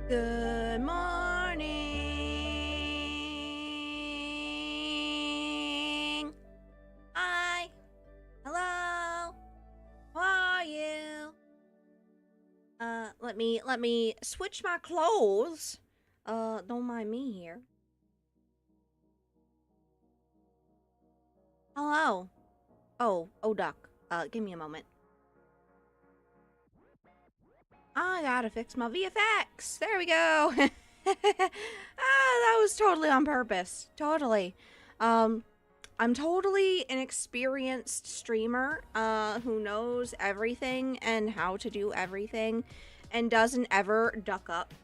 Good morning. Hi. Hello. How are you? Let me switch my clothes. Don't mind me here. Hello. Oh, duck. Give me a moment. I gotta fix my VFX. There we go. That was totally on purpose. Totally. I'm totally an experienced streamer, who knows everything and how to do everything and doesn't ever duck up.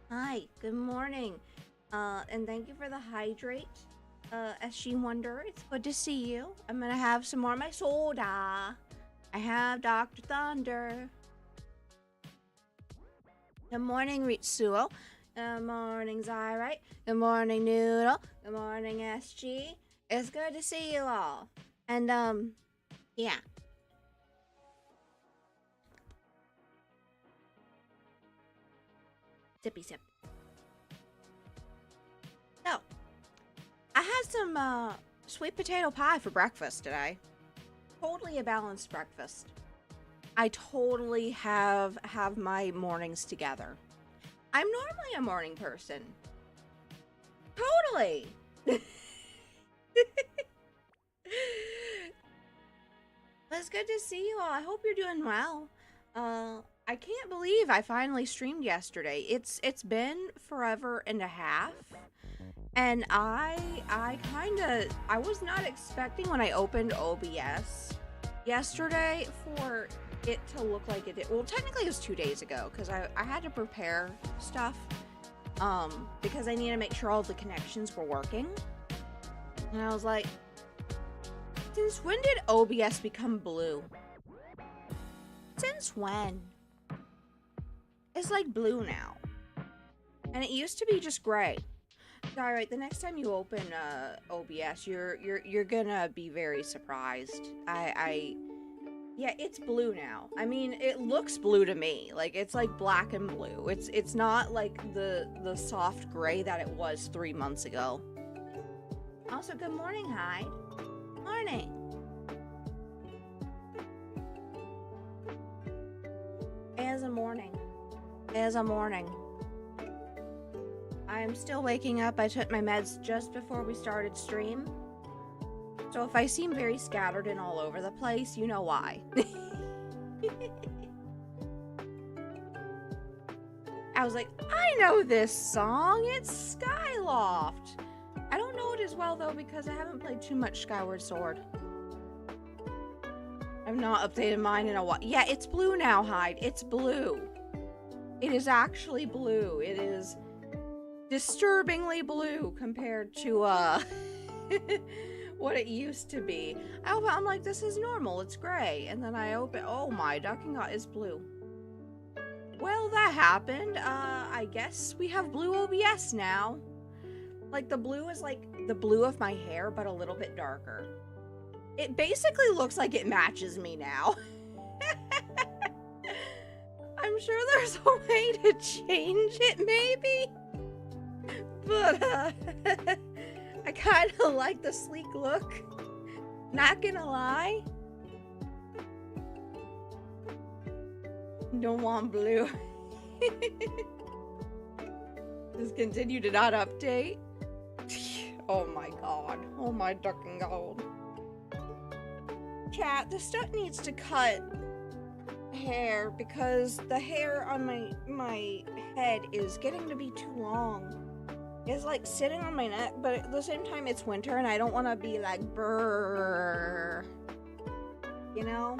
Hi, good morning. And thank you for the hydrate. SG Wonder, it's good to see you. I'm gonna have some more of my soda. I have Dr. Thunder. Good morning, Ritsuo. Good morning, Zyrite. Good morning, Noodle. Good morning, SG. It's good to see you all. And, yeah. Sippy sip. So, I had some, sweet potato pie for breakfast today. Totally a balanced breakfast. I totally have my mornings together. I'm normally a morning person. Totally. It's good to see you all. I hope you're doing well. I can't believe I finally streamed yesterday. It's been forever and a half. And I was not expecting when I opened OBS yesterday for it to look like it did. Well, technically it was 2 days ago because I had to prepare stuff because I need to make sure all the connections were working. And I was like, since when did OBS become blue? Since when? It's like blue now. And it used to be just gray. Alright, the next time you open OBS, you're gonna be very surprised. Yeah, it's blue now. I mean, it looks blue to me. Like, it's like black and blue. It's not like the soft gray that it was 3 months ago. Also, good morning, Hyde. Morning. As a morning. I am still waking up. I took my meds just before we started stream. So if I seem very scattered and all over the place, you know why. I was like, I know this song. It's Skyloft. I don't know it as well, though, because I haven't played too much Skyward Sword. I've not updated mine in a while. Yeah, it's blue now, Hyde. It's blue. It is actually blue. It is disturbingly blue compared to, what it used to be. I'm like, this is normal. It's gray. And then I open, oh my, ducking is blue. Well, that happened. I guess we have blue OBS now. Like, the blue is like the blue of my hair, but a little bit darker. It basically looks like it matches me now. I'm sure there's a way to change it, maybe. But, I kind of like the sleek look. Not gonna lie. Don't want blue. Just continue to not update. Oh my god. Oh my ducking gold. Chat, the stuff needs to cut hair because the hair on my head is getting to be too long. It's like sitting on my neck, but at the same time it's winter and I don't want to be like brrr, you know?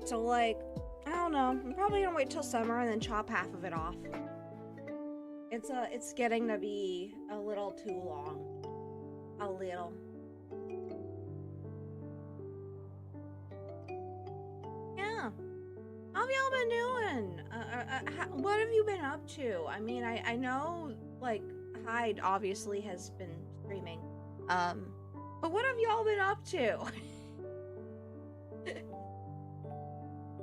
So like, I don't know. I'm probably gonna wait till summer and then chop half of it off. It's getting to be a little too long. A little. Yeah. How have y'all been doing? What have you been up to? I mean, I know, like, Hyde obviously has been streaming. But what have y'all been up to?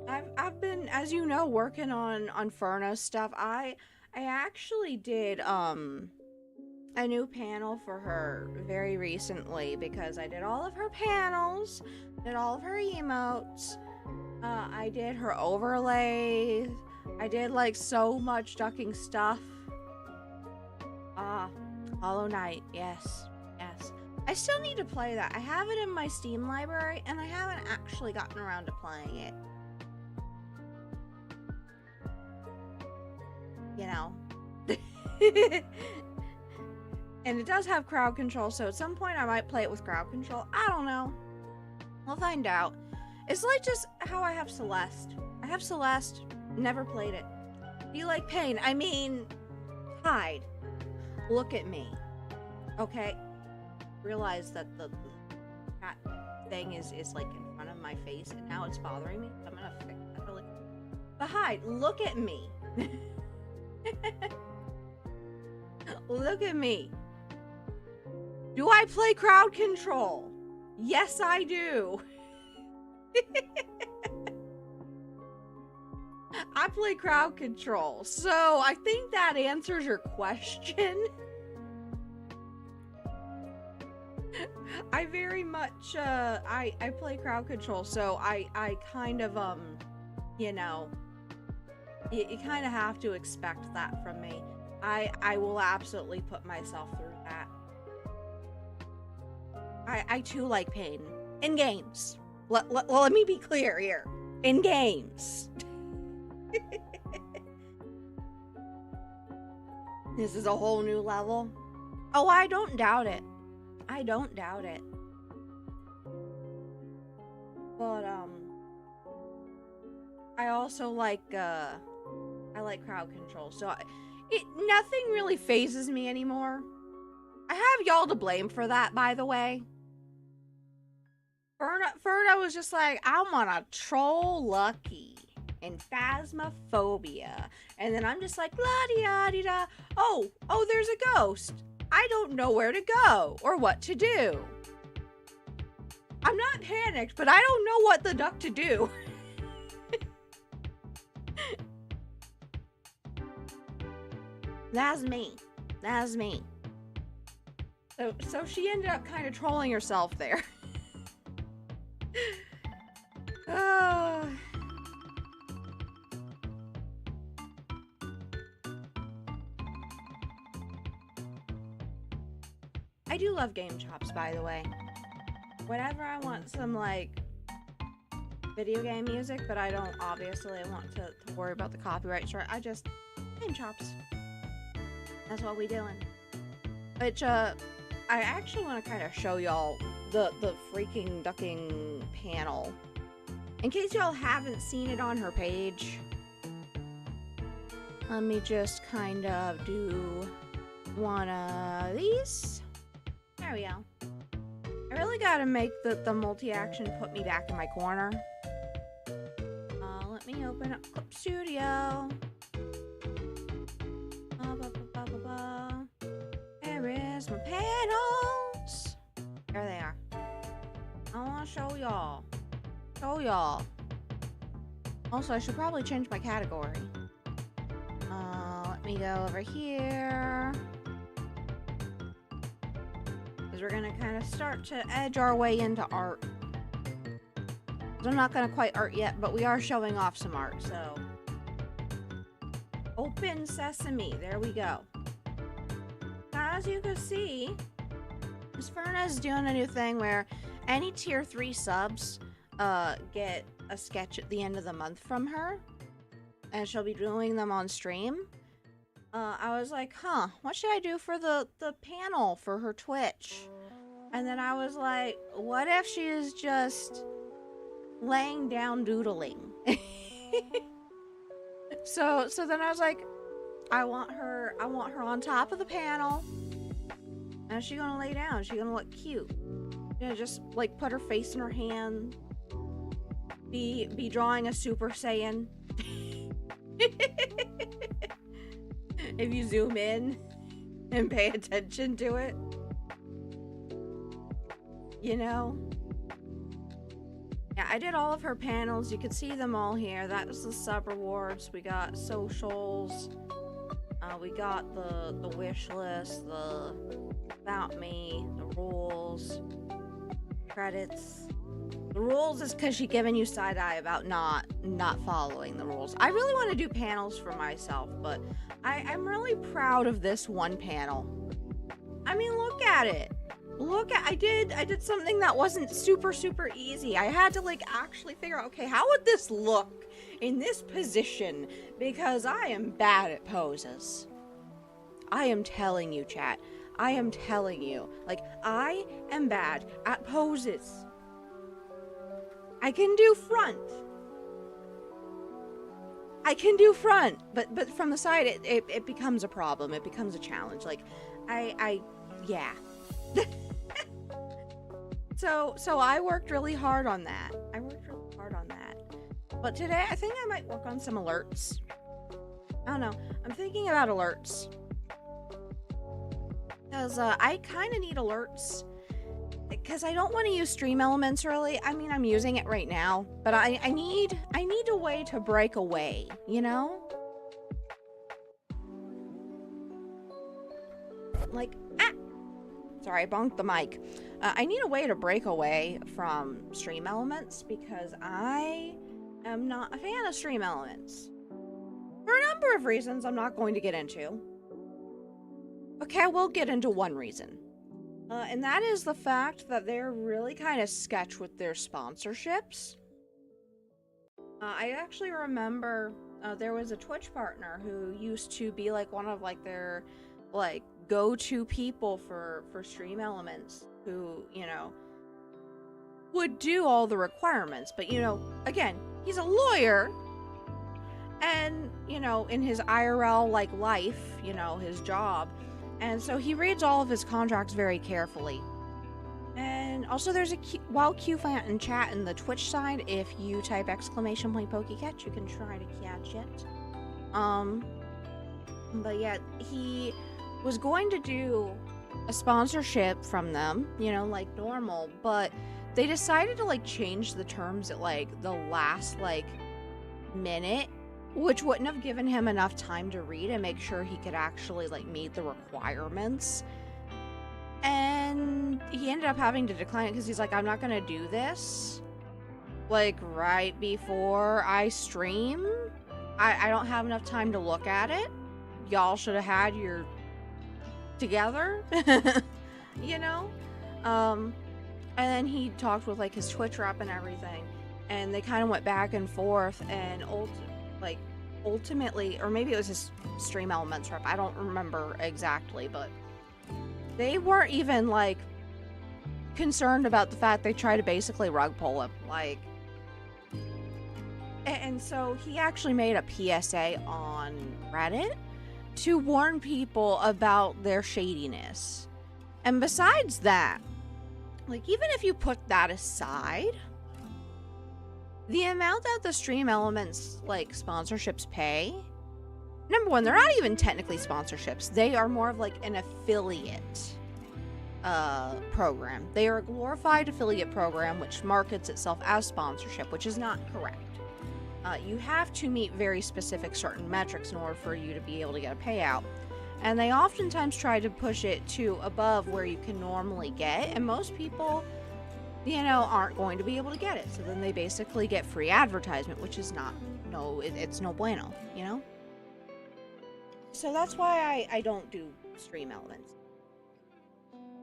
I I've been, as you know, working on Furna's stuff. I actually did a new panel for her very recently because I did all of her panels, did all of her emotes. I did her overlays. I did like so much ducking stuff. Hollow Knight, yes. I still need to play that. I have it in my Steam library, and I haven't actually gotten around to playing it. You know. And it does have crowd control, so at some point I might play it with crowd control. I don't know. We'll find out. It's like just how I have Celeste. I have Celeste, never played it. Do you like Pain? I mean, hide. Look at me. Okay? Realize that the cat thing is like in front of my face, and now it's bothering me. I'm gonna fix that really. But hide. Look at me. Look at me. Do I play crowd control? Yes, I do. I play crowd control, so I think that answers your question. I very much, I play crowd control, so I kind of, you know, you kind of have to expect that from me. I will absolutely put myself through that. I too like pain. In games. Let me be clear here. In games. This is a whole new level. Oh, I don't doubt it. I don't doubt it. But, I also like, I like crowd control, so nothing really phases me anymore. I have y'all to blame for that, by the way. Ferna was just like, I want to troll Lucky and Phasmophobia. And then I'm just like, la-di-da-di-da. Oh, there's a ghost. I don't know where to go or what to do. I'm not panicked, but I don't know what the duck to do. That's me. That's me. So she ended up kind of trolling herself there. I do love game chops, by the way. Whenever I want some, like, video game music, but I don't obviously want to worry about the copyright strike, I just game chops. That's what we doing. Which, I actually want to kind of show y'all the freaking ducking panel. In case y'all haven't seen it on her page. Let me just kind of do one of these. There we go. I really gotta make the multi-action put me back in my corner. Let me open up Clip Studio. There is my panels. There they are. I want to show y'all. Also, I should probably change my category. Let me go over here. Because we're going to kind of start to edge our way into art. I'm not going to quite art yet, but we are showing off some art, so. Open Sesame. There we go. As you can see, Miss Ferna's doing a new thing where any tier 3 subs get a sketch at the end of the month from her, and she'll be doing them on stream. I was like, what should I do for the panel for her Twitch? And then I was like, what if she is just laying down doodling? So then I was like, I want her on top of the panel. And is she gonna lay down? Is she gonna look cute? You know, just like put her face in her hand. Be drawing a Super Saiyan. If you zoom in and pay attention to it. You know? Yeah, I did all of her panels. You could see them all here. That was the sub rewards. We got socials. We got the wish list, the about me, the rules, credits. The rules is because she's giving you side eye about not following the rules. I really want to do panels for myself, but I'm really proud of this one panel. I mean, look at it. I did something that wasn't super easy. I had to like actually figure out, okay, how would this look in this position? Because I am bad at poses. I am telling you, chat. I am telling you. Like, I am bad at poses. I can do front. But from the side, it becomes a problem. It becomes a challenge. Like, yeah. So I worked really hard on that. But today, I think I might work on some alerts. I don't know. I'm thinking about alerts. Because I kind of need alerts. Because I don't want to use stream elements really. I mean, I'm using it right now. But I need a way to break away, you know? Like, sorry, I bonked the mic. I need a way to break away from stream elements because I am not a fan of stream elements. For a number of reasons I'm not going to get into. Okay, I will get into one reason. And that is the fact that they're really kind of sketch with their sponsorships. I actually remember there was a Twitch partner who used to be like one of like their like go-to people for stream elements who, you know, would do all the requirements. But, you know, again, he's a lawyer and, you know, in his IRL like life, you know, his job. And so he reads all of his contracts very carefully. And also there's a wild Q-Fant in chat in the Twitch side. If you type !PokeCatch, you can try to catch it. But yeah, he was going to do a sponsorship from them, you know, like normal, but they decided to like change the terms at like the last like minute, which wouldn't have given him enough time to read and make sure he could actually like meet the requirements. And he ended up having to decline it because he's like, I'm not gonna do this like right before I stream. I don't have enough time to look at it. Y'all should have had your together. You know? And then he talked with like his Twitch rep and everything, and they kind of went back and forth, and ultimately, or maybe it was his stream elements rep, I don't remember exactly, but they weren't even like concerned about the fact they tried to basically rug pull him, like. And so he actually made a PSA on Reddit to warn people about their shadiness. And besides that, like, even if you put that aside, the amount that the stream elements like sponsorships pay, number one, they're not even technically sponsorships. They are more of like an affiliate program. They are a glorified affiliate program which markets itself as sponsorship, which is not correct. You have to meet very specific certain metrics in order for you to be able to get a payout. And they oftentimes try to push it to above where you can normally get, and most people, you know, aren't going to be able to get it. So then they basically get free advertisement, which is it's no bueno, you know? So that's why I don't do stream elements.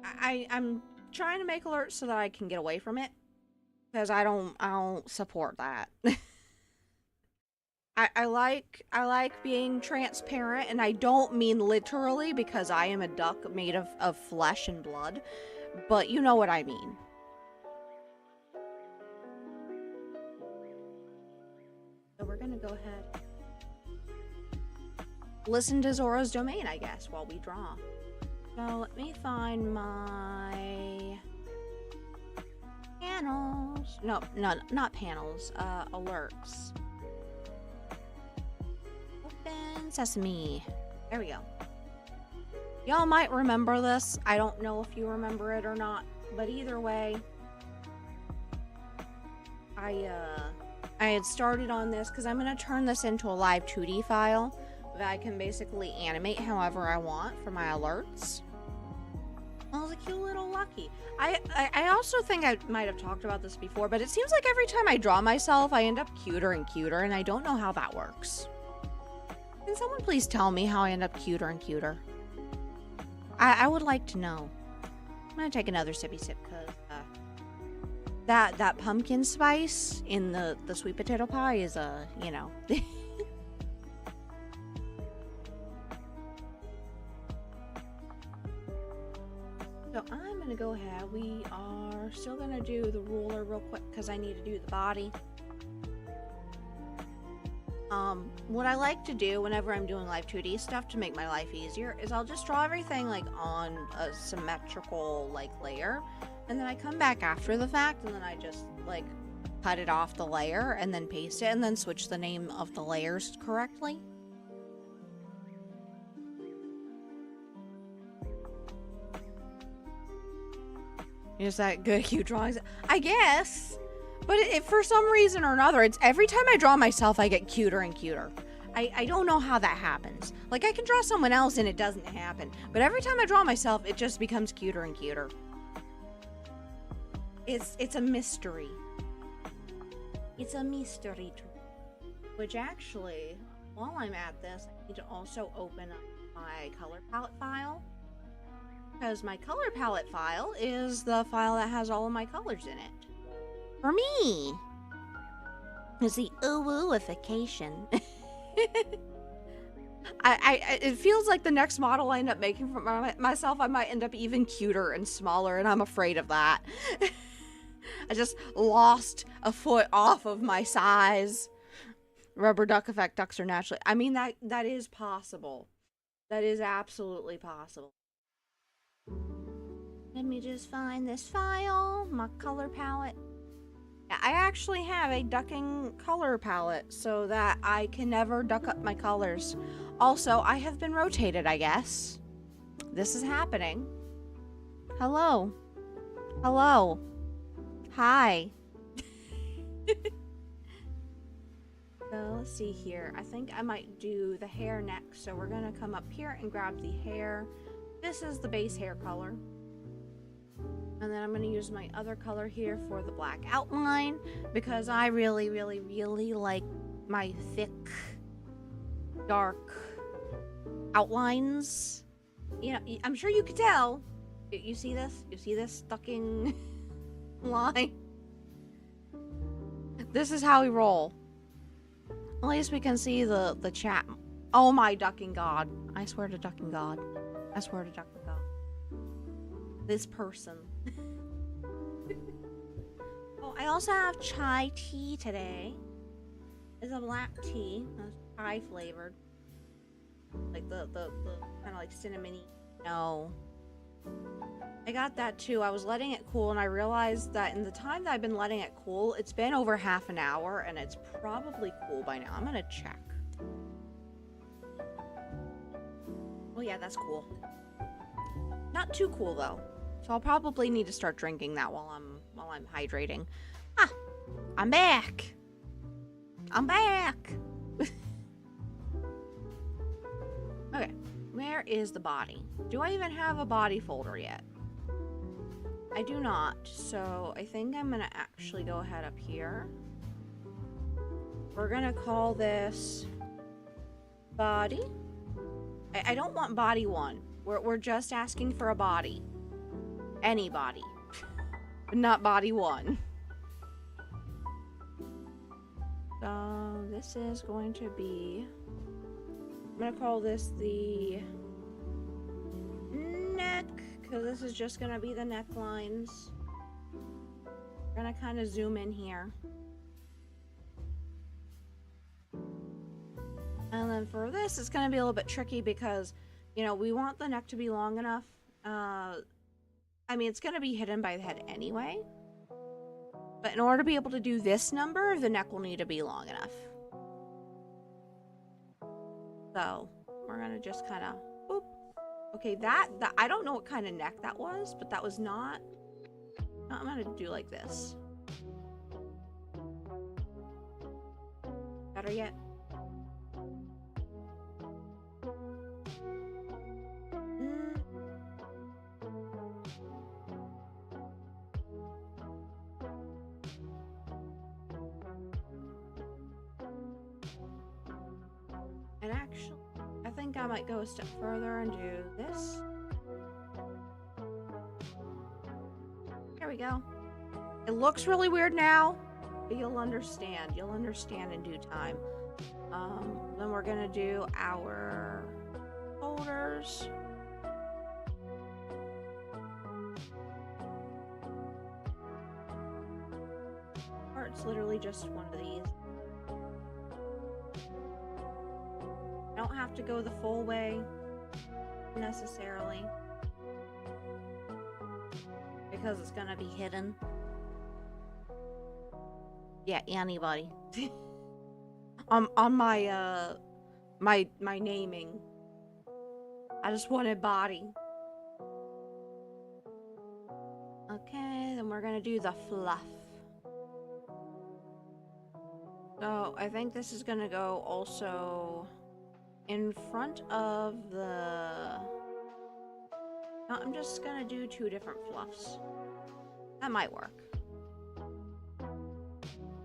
I'm trying to make alerts so that I can get away from it, because I don't support that. I like being transparent, and I don't mean literally, because I am a duck made of flesh and blood, but you know what I mean. So we're gonna go ahead. Listen to Zoro's domain, I guess, while we draw. So let me find my panels. No, not panels, alerts. Open sesame. There we go. Y'all might remember this. I don't know if you remember it or not, but either way, I had started on this because I'm gonna turn this into a live 2D file that I can basically animate however I want for my alerts. Oh, it's a cute little Lucky. I also think I might have talked about this before, but it seems like every time I draw myself, I end up cuter and cuter, and I don't know how that works. Can someone please tell me how I end up cuter and cuter? I would like to know. I'm gonna take another sippy sip because that pumpkin spice in the sweet potato pie is you know. So I'm gonna go ahead. We are still gonna do the ruler real quick because I need to do the body. What I like to do whenever I'm doing live 2D stuff to make my life easier is I'll just draw everything like on a symmetrical like layer, and then I come back after the fact and then I just like cut it off the layer and then paste it and then switch the name of the layers correctly. Is that good cute drawings? I guess. But for some reason or another, it's every time I draw myself, I get cuter and cuter. I don't know how that happens. Like, I can draw someone else and it doesn't happen. But every time I draw myself, it just becomes cuter and cuter. It's a mystery. It's a mystery. Which actually, while I'm at this, I need to also open up my color palette file. Because my color palette file is the file that has all of my colors in it. For me, it's the ooh-ooification. It feels like the next model I end up making for myself, I might end up even cuter and smaller, and I'm afraid of that. I just lost a foot off of my size. Rubber duck effect, ducks are naturally. I mean, that is possible. That is absolutely possible. Let me just find this file, my color palette. I actually have a ducking color palette so that I can never duck up my colors. Also, I have been rotated, I guess. This is happening. Hello. Hello. Hi. So let's see here. I think I might do the hair next. So we're gonna come up here and grab the hair. This is the base hair color. And then I'm going to use my other color here for the black outline because I really, really, really like my thick, dark outlines. You know, I'm sure you could tell. You see this? You see this ducking line? This is how we roll. At least we can see the chat. Oh my ducking god. I swear to ducking god. I swear to ducking god. This person. Oh, I also have chai tea today. It's a black tea. It's chai flavored. Like the kind of like cinnamony. No. I got that too. I was letting it cool and I realized that in the time that I've been letting it cool, it's been over half an hour and it's probably cool by now. I'm gonna check. Oh yeah, that's cool. Not too cool though. So I'll probably need to start drinking that while I'm hydrating. Ah, I'm back. I'm back. Okay, where is the body? Do I even have a body folder yet? I do not, so I think I'm gonna actually go ahead up here. We're gonna call this body. I don't want body 1. We're just asking for a body. Any body. But not body 1. So this is going to be... I'm gonna call this the neck, because this is just gonna be the necklines. We're gonna kind of zoom in here. And then for this, it's gonna be a little bit tricky because, you know, we want the neck to be long enough. I mean, it's gonna be hidden by the head anyway. But in order to be able to do this number, the neck will need to be long enough. So we're gonna just kind of, boop. Okay, that I don't know what kind of neck that was, but that was not. I'm gonna do like this. better yet? And actually, I think I might go a step further and do this. There we go. It looks really weird now, but you'll understand. You'll understand in due time. Then we're gonna do our shoulders. Or it's literally just one of these. I don't have to go the full way necessarily, because it's gonna be hidden. Yeah, anybody. On my my naming. I just wanted body. Okay, then we're gonna do the fluff. So I think this is gonna go also in front of the... No, I'm just gonna do 2 different fluffs. That might work.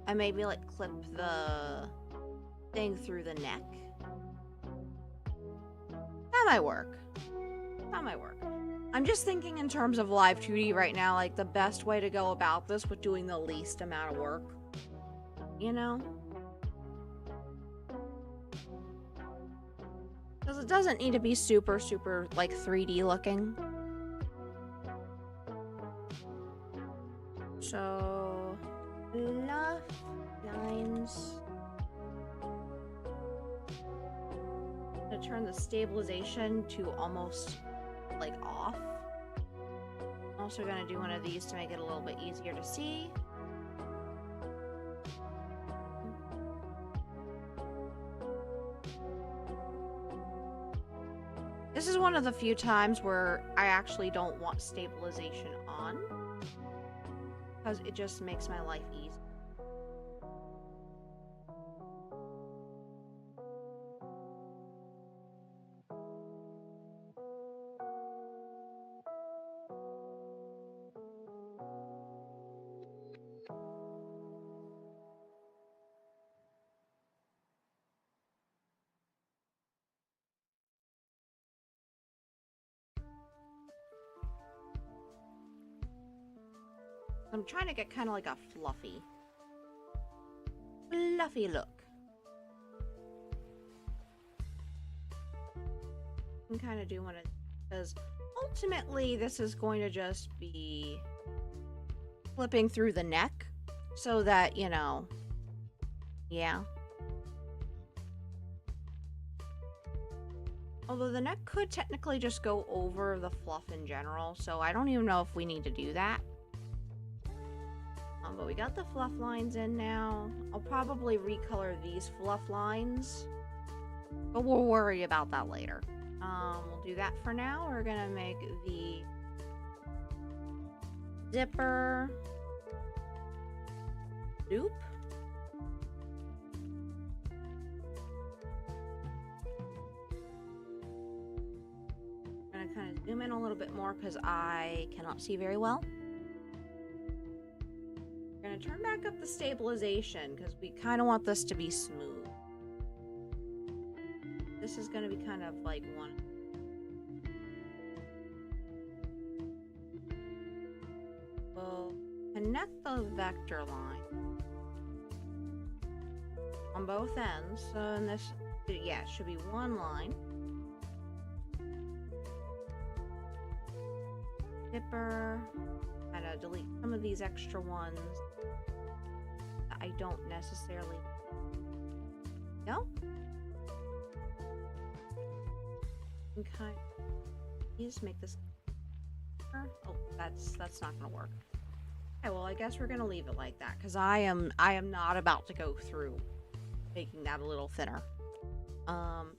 I maybe like clip the thing through the neck. That might work. That might work. I'm just thinking in terms of live 2D right now, like the best way to go about this with doing the least amount of work. You know? Because it doesn't need to be super, super, like, 3D looking. So... fluff lines. I'm gonna turn the stabilization to almost, like, off. I'm also gonna do one of these to make it a little bit easier to see. This is one of the few times where I actually don't want stabilization on, because it just makes my life easy. I'm trying to get kind of like a fluffy look. I can kind of do one of, because ultimately this is going to just be flipping through the neck so that, you know, yeah. Although the neck could technically just go over the fluff in general, so I don't even know if we need to do that. But we got the fluff lines in now. I'll probably recolor these fluff lines, but we'll worry about that later. We'll do that for now. We're gonna make the zipper loop. I'm gonna kind of zoom in a little bit more because I cannot see very well. We're gonna turn back up the stabilization because we kind of want this to be smooth. This is gonna be kind of like one. We'll connect the vector line on both ends. So in this, yeah, it should be one line. Zipper. Gotta delete some of these extra ones that I don't necessarily know. And kind of just make this. Oh, that's not gonna work. Okay, well, I guess we're gonna leave it like that because I am not about to go through making that a little thinner.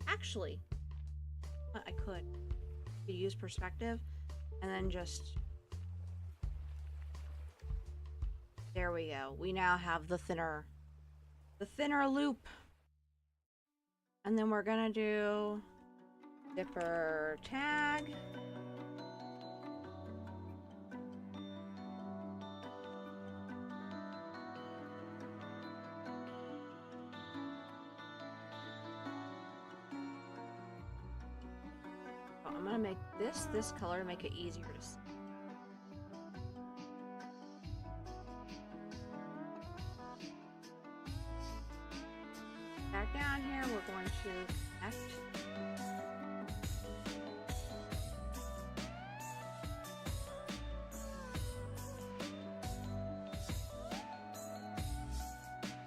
Actually, I could use perspective and then just. There we go. We now have the thinner loop. And then we're gonna do zipper tag. Oh, I'm gonna make this color to make it easier to see. Back down here, we're going to connect.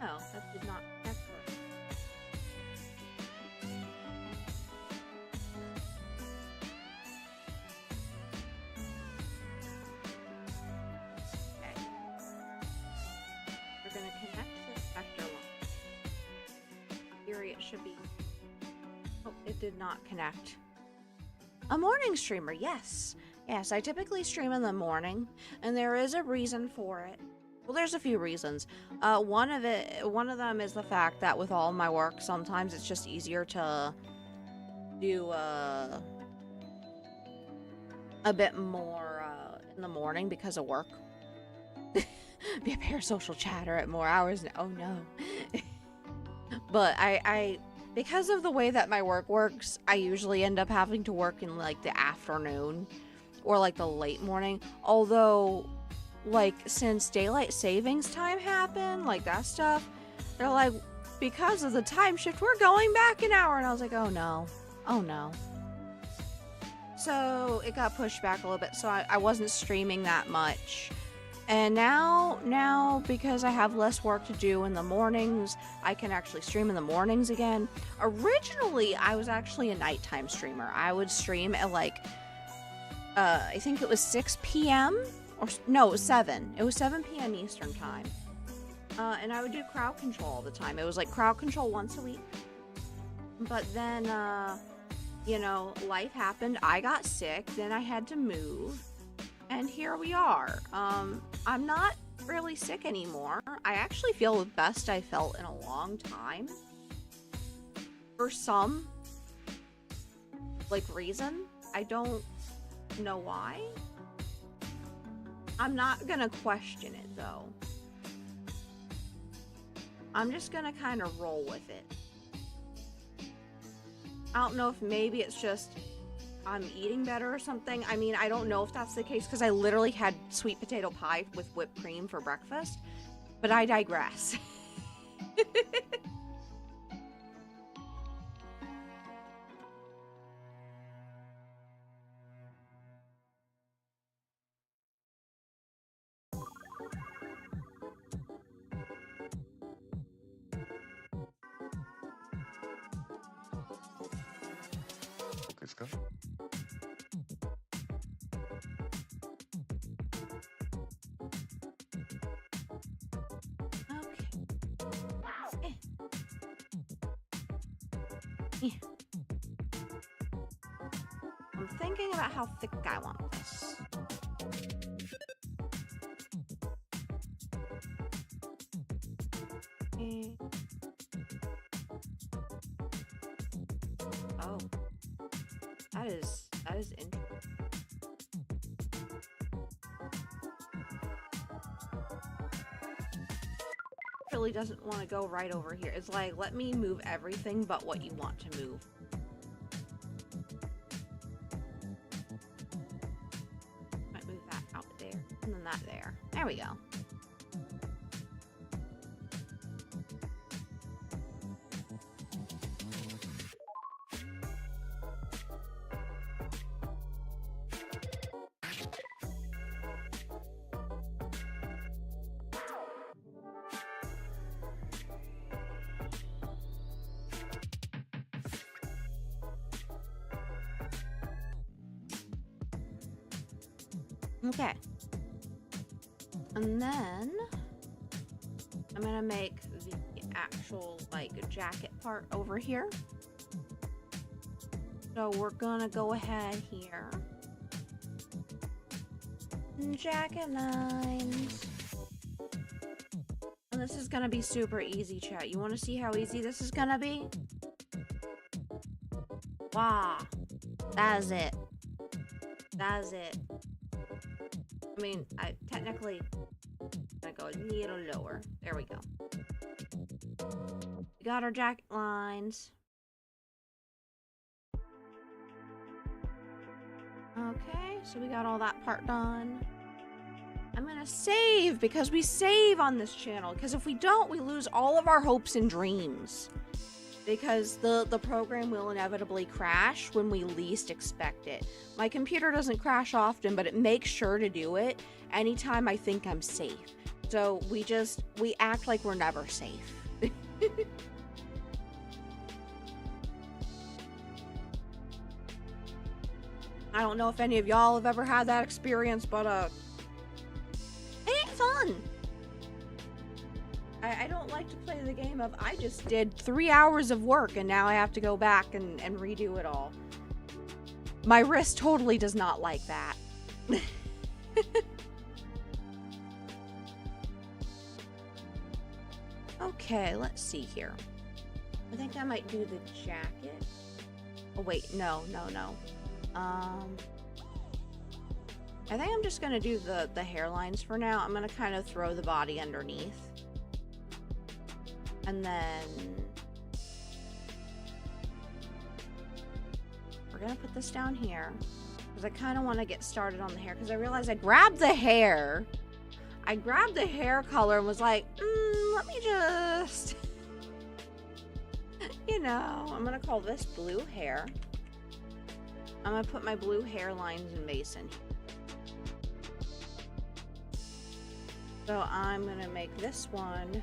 Oh, that did not connect correctly. Okay. We're going to connect this vector line. Here it should be. Oh, it did not connect. A morning streamer, yes. Yes, I typically stream in the morning, and there is a reason for it. Well, there's a few reasons. One of them is the fact that with all my work, sometimes it's just easier to do a bit more in the morning because of work. Be a parasocial chatter at more hours. Oh no. But I because of the way that my work works, I usually end up having to work in like the afternoon or like the late morning. Although, like, since daylight savings time happened, like that stuff, they're like, because of the time shift, we're going back an hour. And I was like, oh no, oh no. So it got pushed back a little bit. So I wasn't streaming that much. And now because I have less work to do in the mornings, I can actually stream in the mornings again. Originally, I was actually a nighttime streamer. I would stream at like, I think it was 6 p.m. or no, it was 7. It was 7 p.m. Eastern time. And I would do crowd control all the time. It was like crowd control once a week. But then, you know, life happened. I got sick. Then I had to move. And here we are. I'm not really sick anymore. I actually feel the best I felt in a long time. For some, like, reason. I don't know why. I'm not gonna question it, though. I'm just gonna kind of roll with it. I don't know if maybe it's just I'm eating better or something. I mean, I don't know if that's the case because I literally had sweet potato pie with whipped cream for breakfast, but I digress. I'm thinking about how thick I want this. Oh, that is interesting. Really doesn't want to go right over here. It's like, let me move everything but what you want to move. Might move that out there and then that there. There we go. Okay. And then I'm gonna make the actual like jacket part over here. So we're gonna go ahead here. Jacket lines. And this is gonna be super easy, chat. You wanna see how easy this is gonna be? Wow. That's it. That's it. I mean, I technically gonna go a little lower. There we go. We got our jacket lines. Okay, so we got all that part done. I'm gonna save because we save on this channel. Because if we don't, we lose all of our hopes and dreams. Because the program will inevitably crash when we least expect it. My computer doesn't crash often, but it makes sure to do it anytime I think I'm safe. So we act like we're never safe. I don't know if any of y'all have ever had that experience, but it ain't fun. I don't like to play the game of I just did 3 hours of work and now I have to go back and redo it all. My wrist totally does not like that. Okay, let's see here. I think I might do the jacket. Oh wait, no. I think I'm just gonna do the hairlines for now. I'm gonna kind of throw the body underneath. And then we're gonna put this down here because I kind of want to get started on the hair because I realized I grabbed the hair. I grabbed the hair color and was like, let me just, you know, I'm gonna call this blue hair. I'm gonna put my blue hairlines in Mason. So I'm gonna make this one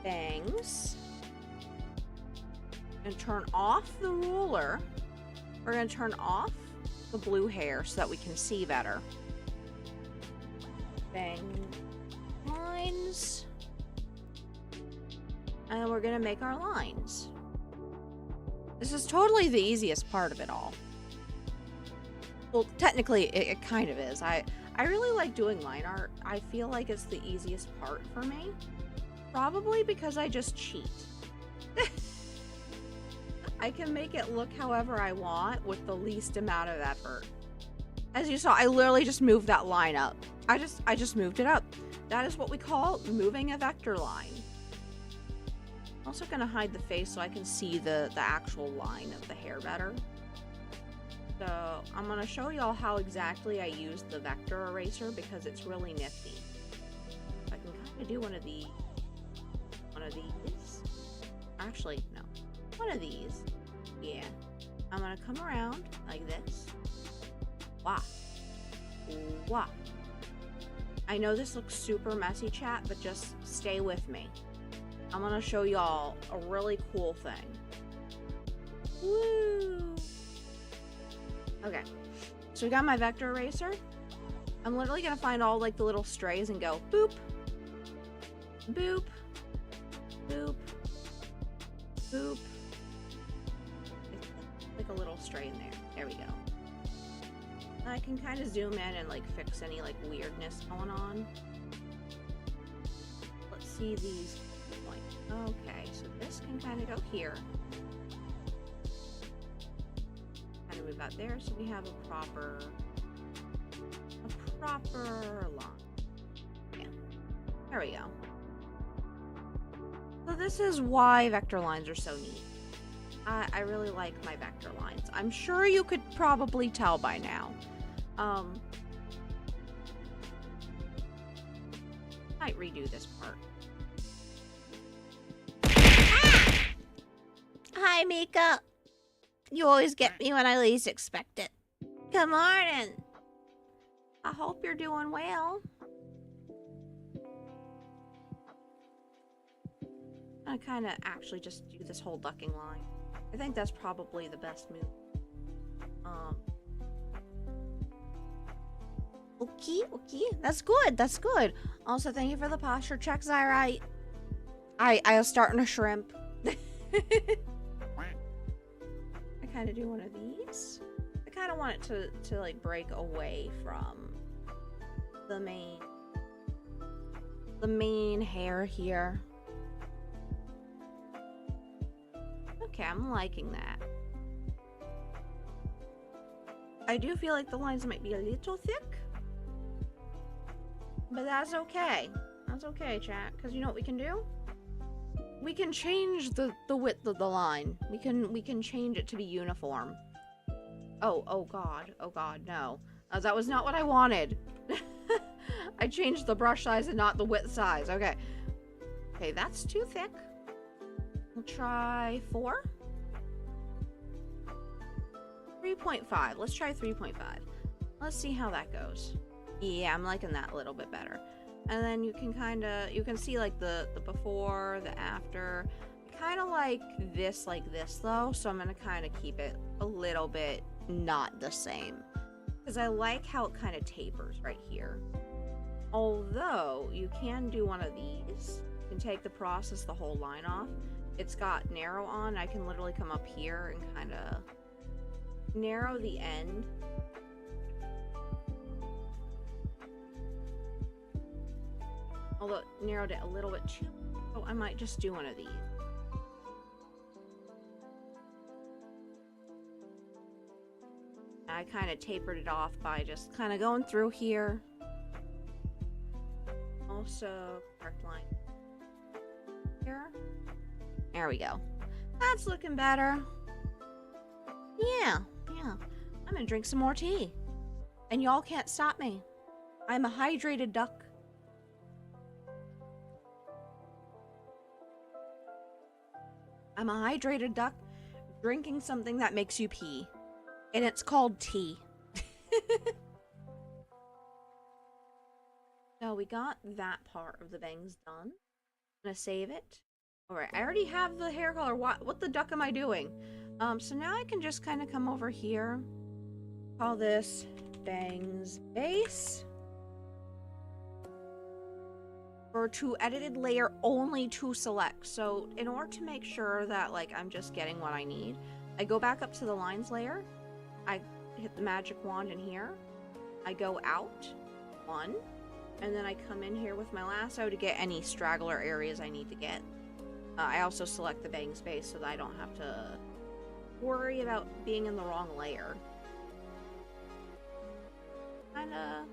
bangs and turn off the ruler. We're going to turn off the blue hair so that we can see better. Bang lines. And we're going to make our lines. This is totally the easiest part of it all. Well, technically it kind of is. I really like doing line art. I feel like it's the easiest part for me. Probably because I just cheat. I can make it look however I want with the least amount of effort. As you saw, I literally just moved that line up. I just moved it up. That is what we call moving a vector line. I'm also gonna hide the face so I can see the actual line of the hair better. So I'm gonna show y'all how exactly I use the vector eraser because it's really nifty. I can kind of do one of these. Actually, no. One of these. Yeah. I'm gonna come around like this. Wah. Wah. I know this looks super messy, chat, but just stay with me. I'm gonna show y'all a really cool thing. Woo! Okay. So we got my vector eraser. I'm literally gonna find all like the little strays and go boop. Boop. Boop. Boop. Like a little stray in there. There we go. I can kind of zoom in and like fix any like weirdness going on. Let's see these points. Okay, so this can kind of go here. Kind of move out there so we have a proper line. Yeah. There we go. So this is why vector lines are so neat. I really like my vector lines. I'm sure you could probably tell by now. Might redo this part. Ah! Hi, Mika. You always get me when I least expect it. Good morning. I hope you're doing well. I kind of actually just do this whole ducking line. I think that's probably the best move. Okay. That's good. Also, thank you for the posture check, Zyrite. I was starting to shrimp. I kind of do one of these. I kind of want it to like break away from the main hair here. Okay, I'm liking that. I do feel like the lines might be a little thick. But that's okay. That's okay, chat. Because you know what we can do? We can change the width of the line. We can change it to be uniform. Oh god. Oh god, no. That was not what I wanted. I changed the brush size and not the width size. Okay. Okay, that's too thick. We'll try 4. 3.5. Let's try 3.5. Let's see how that goes. Yeah, I'm liking that a little bit better. And then you can see like the before, the after. I kind of like this though, so I'm gonna kind of keep it a little bit not the same. Because I like how it kind of tapers right here. Although, you can do one of these. You can take the process the whole line off. It's got narrow on. I can literally come up here and kind of narrow the end. Although it narrowed it a little bit too. Oh, I might just do one of these. I kind of tapered it off by just kind of going through here. Also, correct line here. There we go. That's looking better. Yeah. I'm gonna drink some more tea. And y'all can't stop me. I'm a hydrated duck. I'm a hydrated duck drinking something that makes you pee. And it's called tea. So we got that part of the bangs done. I'm gonna save it. Alright, I already have the hair color. What the duck am I doing? So now I can just kind of come over here. Call this bangs base. For to edited layer only to select. So in order to make sure that like I'm just getting what I need, I go back up to the lines layer. I hit the magic wand in here. I go out 1, and then I come in here with my lasso to get any straggler areas I need to get. I also select the bang space so that I don't have to worry about being in the wrong layer. Kinda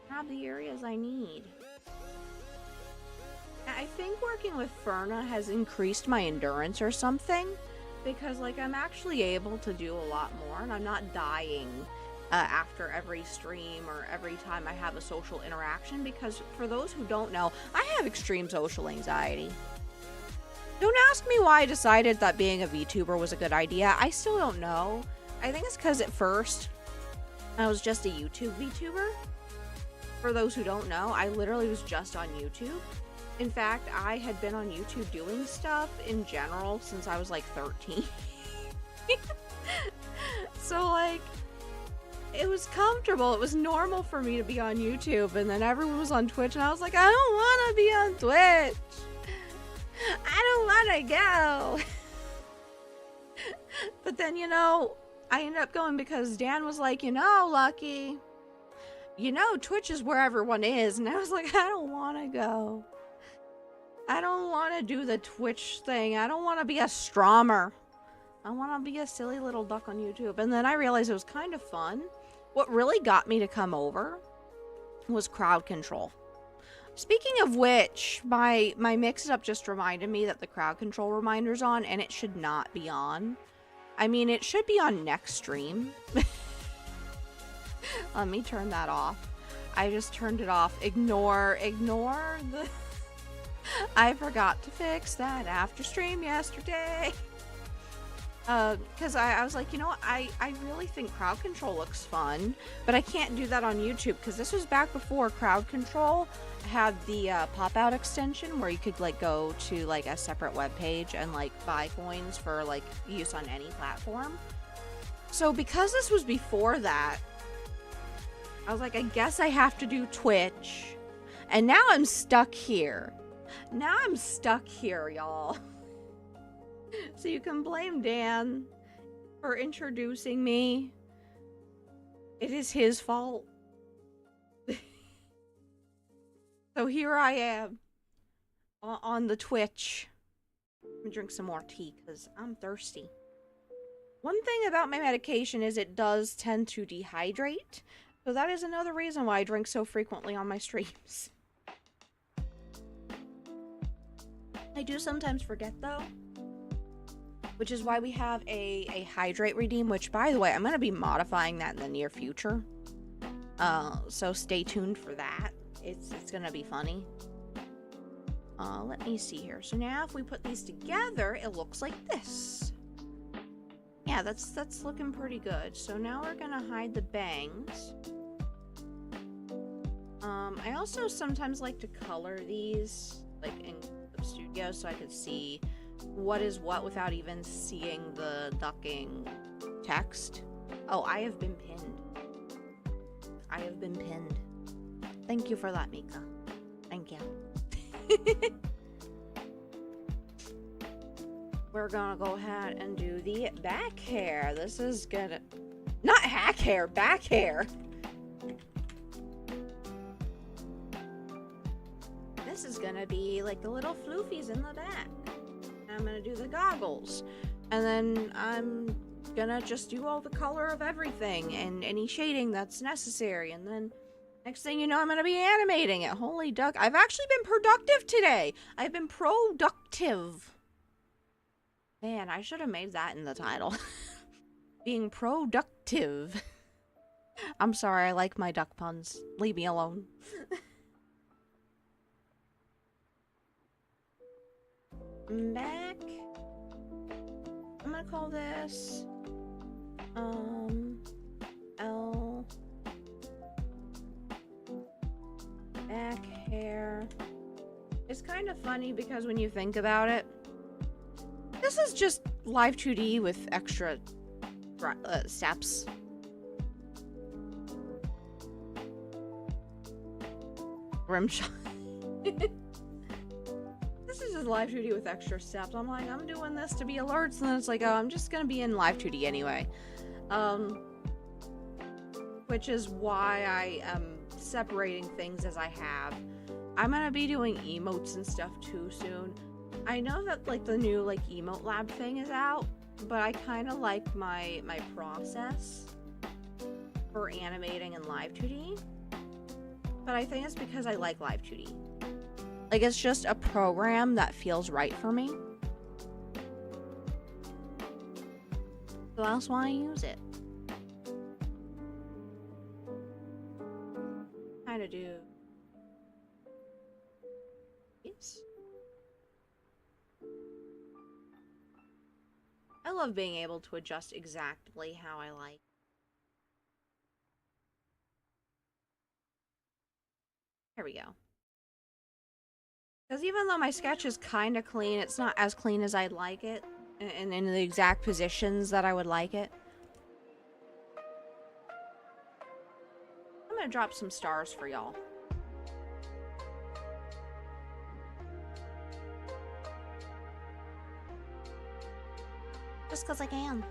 have the areas I need. I think working with Ferna has increased my endurance or something, because like I'm actually able to do a lot more and I'm not dying after every stream or every time I have a social interaction, because for those who don't know, I have extreme social anxiety. Don't ask me why I decided that being a VTuber was a good idea. I still don't know. I think it's because at first I was just a YouTube VTuber. For those who don't know, I literally was just on YouTube. In fact, I had been on YouTube doing stuff in general since I was like 13. So like, it was comfortable. It was normal for me to be on YouTube, and then everyone was on Twitch, and I was like, I don't want to be on Twitch. I don't want to go. But then, you know, I ended up going because Dan was like, you know, Lucky, you know, Twitch is where everyone is. And I was like, I don't want to go. I don't want to do the Twitch thing. I don't want to be a strommer. I want to be a silly little duck on YouTube. And then I realized it was kind of fun. What really got me to come over was crowd control. Speaking of which, my mix-up just reminded me that the crowd control reminder's on, and it should not be on. I mean, it should be on next stream. Let me turn that off. I just turned it off. Ignore the... I forgot to fix that after stream yesterday. Because I was like, you know what, I really think crowd control looks fun, but I can't do that on YouTube, because this was back before crowd control had the pop-out extension where you could like go to like a separate web page and like buy coins for like use on any platform. So because this was before that, I was like, I guess I have to do Twitch, and now I'm stuck here. Now I'm stuck here, y'all. So you can blame Dan for introducing me. It is his fault. So here I am on the Twitch. I'm gonna drink some more tea because I'm thirsty. One thing about my medication is it does tend to dehydrate, so that is another reason why I drink so frequently on my streams. I do sometimes forget though, which is why we have a hydrate redeem, which by the way, I'm going to be modifying that in the near future. So stay tuned for that. It's going to be funny. Let me see here. So now if we put these together, it looks like this. Yeah, that's looking pretty good. So now we're going to hide the bangs. I also sometimes like to color these like in the studio so I could see what is what without even seeing the ducking text. Oh, I have been pinned. I have been pinned. Thank you for that, Mika. Thank you. We're gonna go ahead and do the back hair. This is gonna... Not hack hair, back hair. This is gonna be like the little floofies in the back. I'm gonna do the goggles. And then I'm gonna just do all the color of everything and any shading that's necessary. And then next thing you know, I'm gonna be animating it. Holy duck. I've actually been productive today. I've been productive. Man, I should have made that in the title. Being productive. I'm sorry, I like my duck puns. Leave me alone. Back. I'm gonna call this L back hair. It's kind of funny because when you think about it, this is just live 2D with extra steps. Rim shot. This is just live 2D with extra steps. I'm like, I'm doing this to be alerts, and then it's like, oh, I'm just gonna be in live 2D anyway. Which is why I am separating things as I have. I'm gonna be doing emotes and stuff too soon. I know that like the new like emote lab thing is out, but I kind of like my process for animating in live 2D. But I think it's because I like live 2D. Like it's just a program that feels right for me. So that's why I use it. Kind of do this. I love being able to adjust exactly how I like. There we go. Because even though my sketch is kind of clean, it's not as clean as I'd like it. And in the exact positions that I would like it. I'm gonna drop some stars for y'all. Just because I can.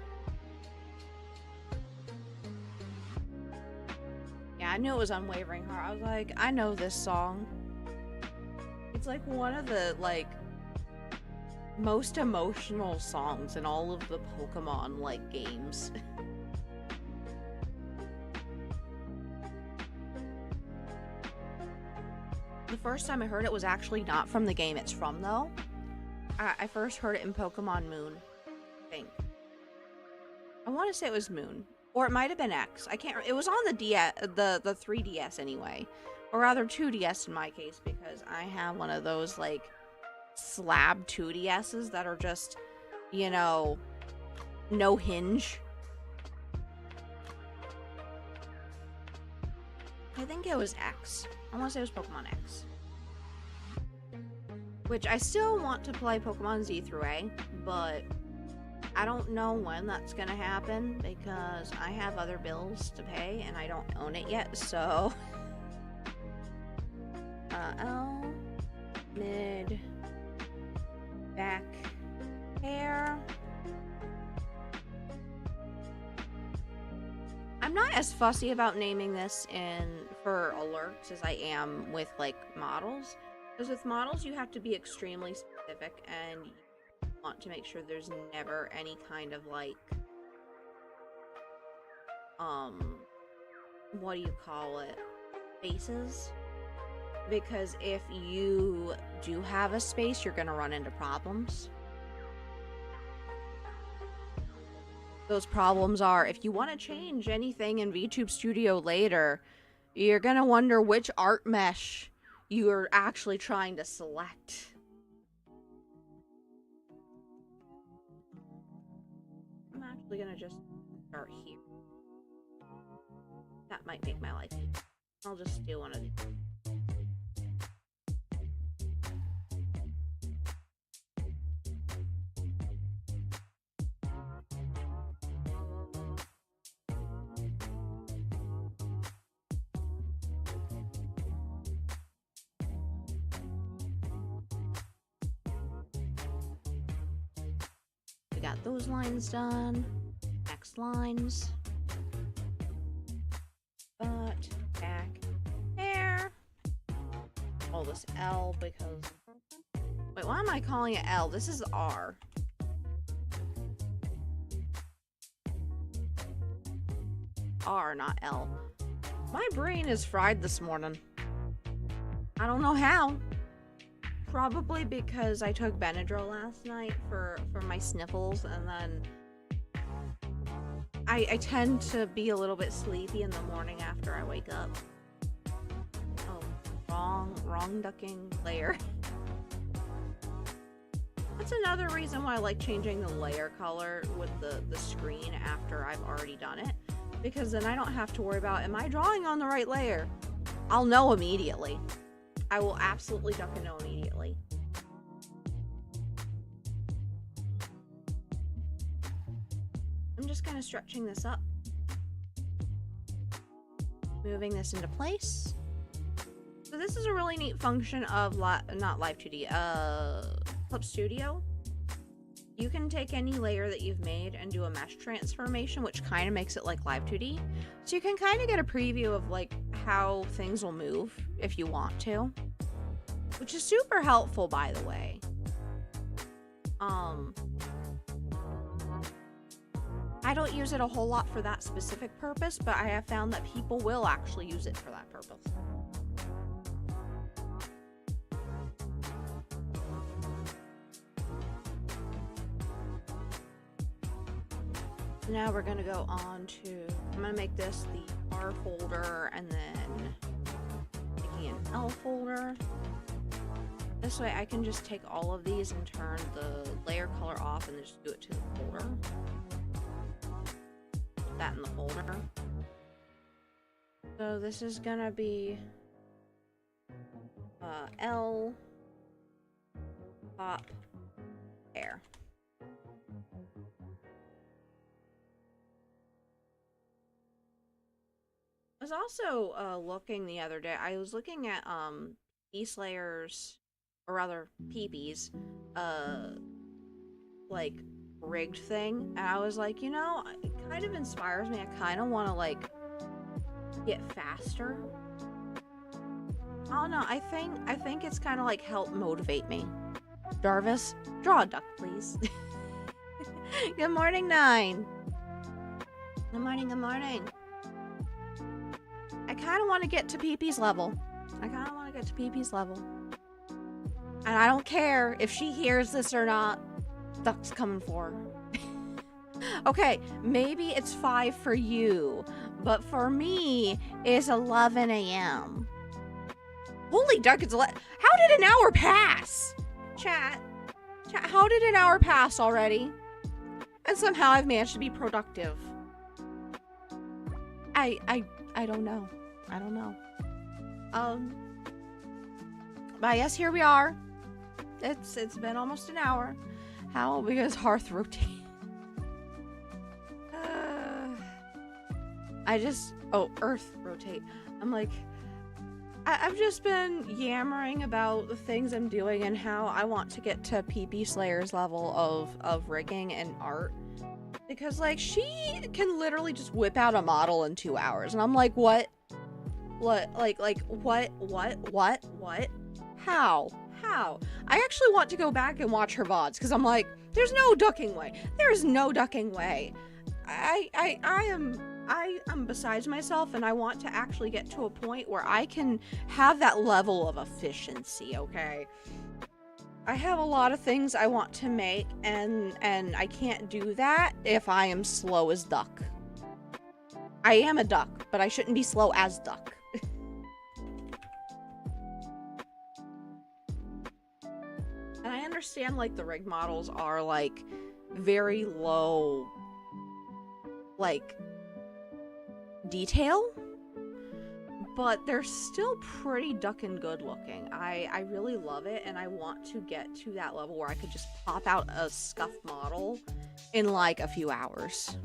Yeah, I knew it was Unwavering Heart. I was like, I know this song. It's like one of the, like, most emotional songs in all of the Pokemon, like, games. The first time I heard it was actually not from the game it's from, though. I first heard it in Pokemon Moon. I want to say it was Moon, or it might have been X. I can't. It was on the the 3DS anyway, or rather 2DS in my case, because I have one of those like slab 2DSs that are just, you know, no hinge. I think it was X. I want to say it was Pokemon X. Which I still want to play Pokemon Z through A, but I don't know when that's gonna happen because I have other bills to pay and I don't own it yet, so... L... Mid... Back... Hair... I'm not as fussy about naming this for alerts as I am with, like, models. Because with models, you have to be extremely specific and... want to make sure there's never any kind of like what do you call it? Spaces. Because if you do have a space, you're gonna run into problems. Those problems are, if you want to change anything in VTube Studio later, you're gonna wonder which art mesh you are actually trying to select. I'm actually gonna just start here. That might make my life easier. I'll just do one of these. We got those lines done. Next lines. But back there. Oh, this L because. Wait, why am I calling it L? This is R. R, not L. My brain is fried this morning. I don't know how. Probably because I took Benadryl last night for my sniffles, and then I tend to be a little bit sleepy in the morning after I wake up. Oh, wrong ducking layer. That's another reason why I like changing the layer color with the screen after I've already done it. Because then I don't have to worry about, am I drawing on the right layer? I'll know immediately. I will absolutely duck and know immediately. I'm just kind of stretching this up. Moving this into place. So this is a really neat function of, not Live2D, Clip Studio. You can take any layer that you've made and do a mesh transformation, which kind of makes it like Live2D. So you can kind of get a preview of like how things will move if you want to, which is super helpful, by the way. I don't use it a whole lot for that specific purpose, but I have found that people will actually use it for that purpose. Now we're gonna go on to, I'm gonna make this the R folder and then making an L folder. This way I can just take all of these and turn the layer color off and just do it to the folder. Put that in the folder. So this is gonna be L pop air. I was also looking the other day. I was looking at piece layers, or rather PP's like rigged thing, and I was like, you know, it kind of inspires me. I kind of want to like get faster. Oh no, I think it's kind of like help motivate me. Jarvis, draw a duck, please. Good morning, 9. Good morning, good morning. I kind of want to get to PP's level. And I don't care if she hears this or not. Duck's coming for her. Okay, maybe it's 5 for you, but for me, it's 11 a.m. Holy duck, it's 11. How did an hour pass? Chat, how did an hour pass already? And somehow I've managed to be productive. I don't know. But yes, here we are. It's been almost an hour. How? Because hearth rotate. Earth rotate. I'm like, I've just been yammering about the things I'm doing and how I want to get to PP Slayer's level of rigging and art. Because, like, she can literally just whip out a model in 2 hours. And I'm like, what? What? Like, what? How? I actually want to go back and watch her VODs. Because I'm like, there's no ducking way. There is no ducking way. I am I'm besides myself, and I want to actually get to a point where I can have that level of efficiency, okay? I have a lot of things I want to make, and I can't do that if I am slow as duck. I am a duck, but I shouldn't be slow as duck. And I understand, like, the rig models are, like, very low, like, detail, but they're still pretty duckin' good looking. I really love it, and I want to get to that level where I could just pop out a scuffed model in, like, a few hours.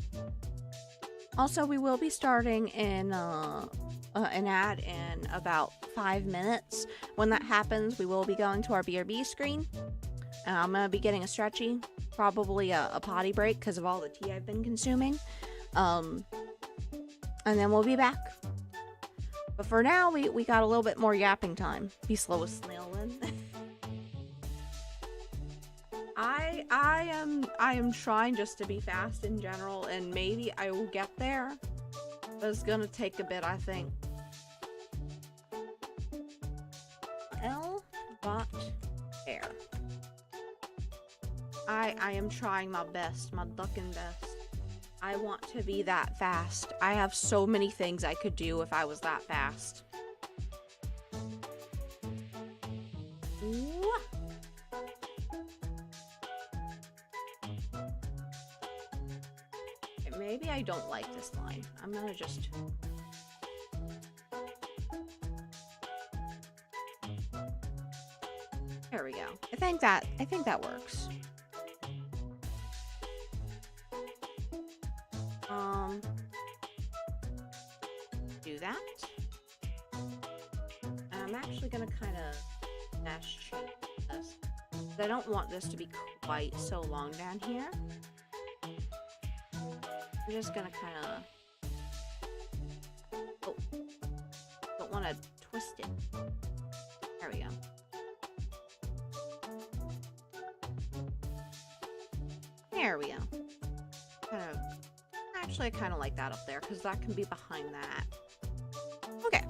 Also, we will be starting in an ad in about 5 minutes. When that happens, we will be going to our BRB screen. And I'm going to be getting a stretchy, probably a potty break because of all the tea I've been consuming. And then we'll be back. But for now, we got a little bit more yapping time. Be slow as snailin'. I am trying just to be fast in general, and maybe I will get there. But it's gonna take a bit, I think. Bot air. I am trying my best, my duckin' best. I want to be that fast. I have so many things I could do if I was that fast. Maybe I don't like this line. I'm gonna just... There we go. I think that works. Do that. And I'm actually gonna kind of dash change this. I don't want this to be quite so long down here. I'm just gonna kind of... Oh. Don't want to twist it. There we go. There we go. Kind of... Actually, I kind of like that up there, because that can be behind that. Okay.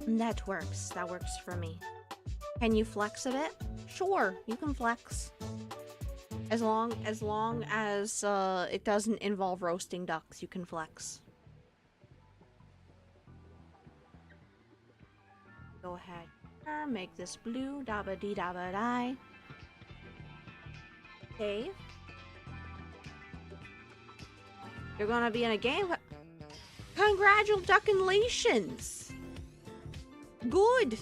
That works. That works for me. Can you flex a bit? Sure, you can flex. As long as it doesn't involve roasting ducks, you can flex. Go ahead. Make this blue. Dabba dee dabba die. Save. You're gonna be in a game. Congratulations! Good.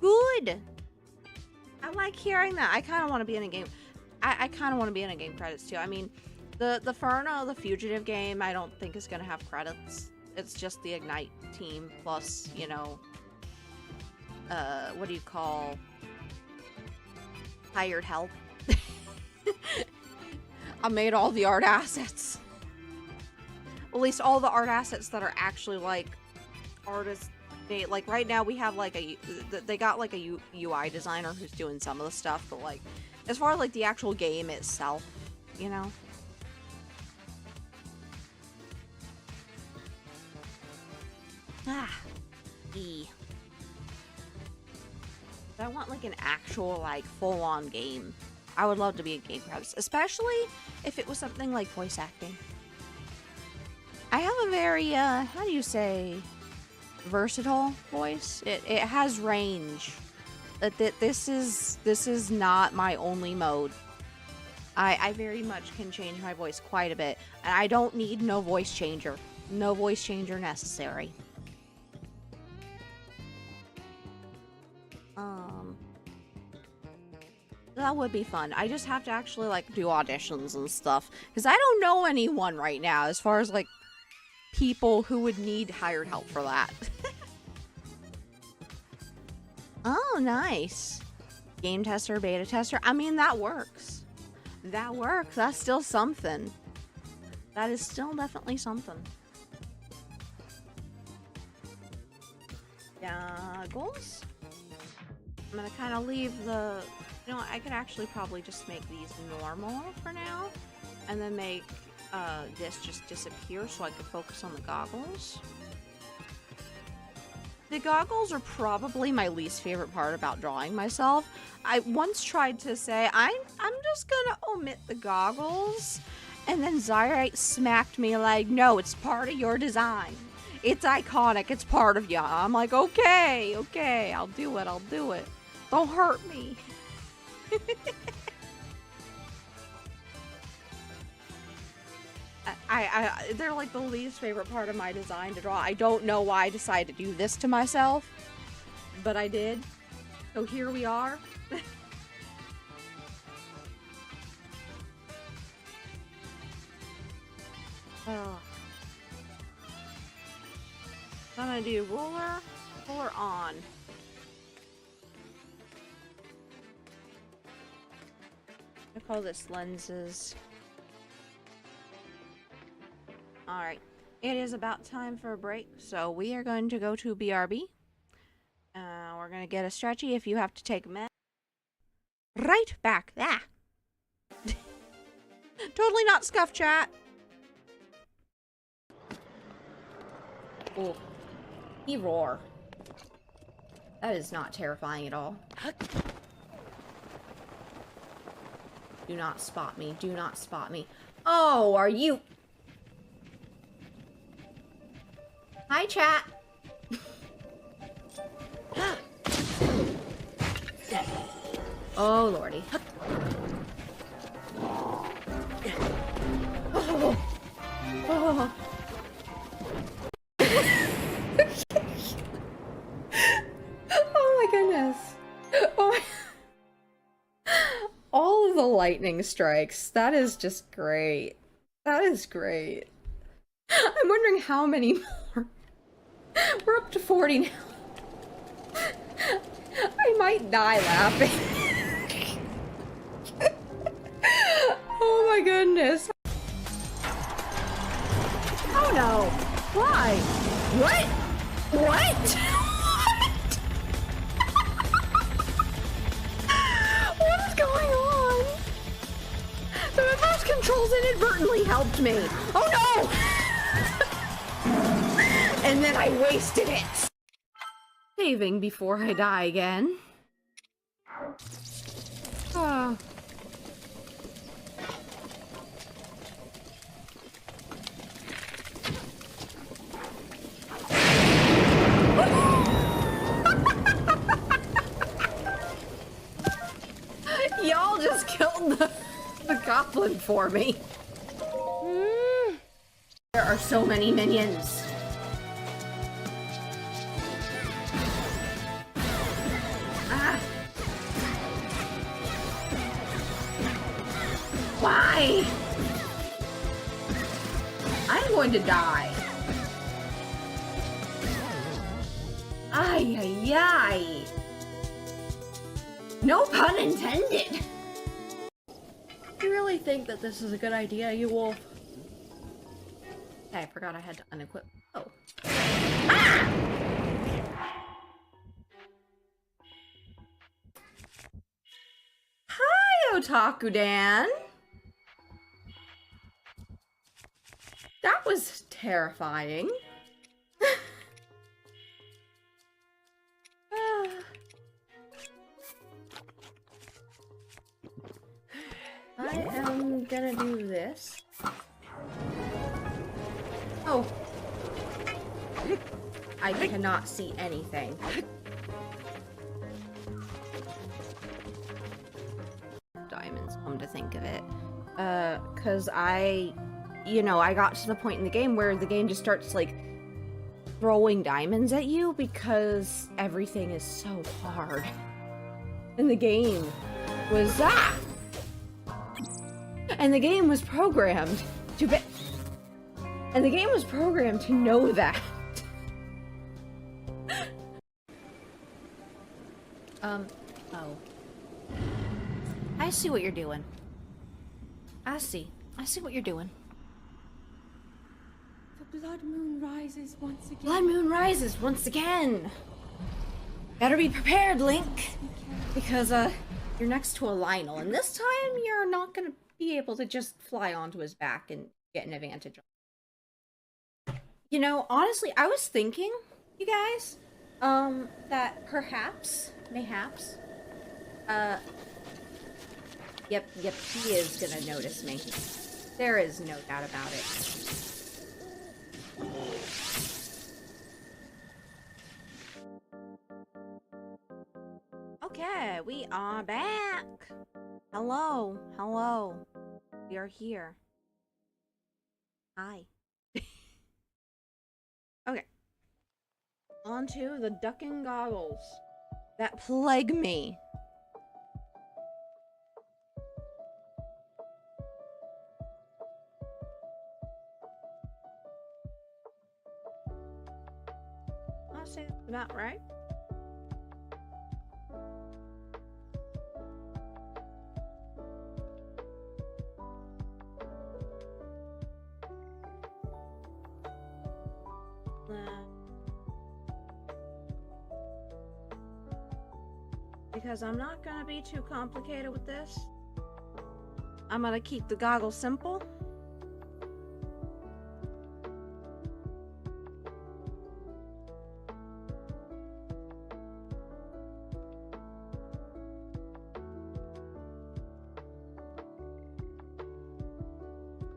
Good. I like hearing that. I kind of want to be in a game. I kind of want to be in a game credits too. I mean, the Ferno, the Fugitive game, I don't think is going to have credits. It's just the Ignite team plus, you know, what do you call, hired help. I made all the art assets. At least all the art assets that are actually like artists. Like right now we have like they got like a UI designer who's doing some of the stuff, but like as far as like the actual game itself, you know. I want like an actual like full-on game. I would love to be a game credits, especially if it was something like voice acting. I have a very how do you say, versatile voice. It has range. This is not my only mode. I very much can change my voice quite a bit, and I don't need no voice changer. No voice changer necessary. That would be fun. I just have to actually like do auditions and stuff, because I don't know anyone right now as far as like people who would need hired help for that. Oh, nice. Game tester, beta tester. I mean, that works. That works. That's still something. That is still definitely something. Goggles. I'm gonna kind of leave the, you know, I could actually probably just make these normal for now, and then make this just disappear so I can focus on the goggles. The goggles are probably my least favorite part about drawing myself. I once tried to say, I'm just gonna omit the goggles, and then Zyrite smacked me like, no, it's part of your design. It's iconic, it's part of you. I'm like, okay, I'll do it. Don't hurt me. They're like the least favorite part of my design to draw. I don't know why I decided to do this to myself, but I did. So here we are. Oh. I'm gonna do ruler on. I call this lenses. Alright, it is about time for a break, so we are going to go to BRB. We're going to get a stretchy if you have to take a med. Right back. Ah! Totally not scuff chat. Oh, he roar. That is not terrifying at all. Do not spot me. Do not spot me. Oh, are you... Hi, chat. Oh, lordy. Oh. Oh. Oh my goodness. Oh my... All of the lightning strikes. That is just great. That is great. I'm wondering how many more. We're up to 40 now. I might die laughing. Oh my goodness. Oh no. Why? What? What? What is going on? The reverse controls inadvertently helped me. Oh no! And then I wasted it. Saving before I die again. Oh. Y'all just killed the goblin for me. There are so many minions. Why? I'm going to die. Ay, ay, ay. No pun intended. You really think that this is a good idea, you wolf? Hey, I forgot I had to unequip. Oh. Ah! Hi, Otaku Dan. That was terrifying. I am gonna do this. Oh. I cannot see anything. Diamonds, come to think of it. 'Cause you know, I got to the point in the game where the game just starts, like, throwing diamonds at you because everything is so hard. And the game was that. And the game was programmed to be... And the game was programmed to know that. Oh. I see what you're doing. I see what you're doing. The blood moon rises once again. Blood moon rises once again. Better be prepared, Link, because you're next to a Lionel, and this time you're not gonna be able to just fly onto his back and get an advantage. You know, honestly, I was thinking, you guys, that perhaps, mayhaps, uh, yep, he is gonna notice me. There is no doubt about it. Okay, we are back. Hello, hello. We are here. Hi. Okay. On to the ducking goggles that plague me. I'll say that's about right. Because I'm not gonna be too complicated with this. I'm gonna keep the goggles simple.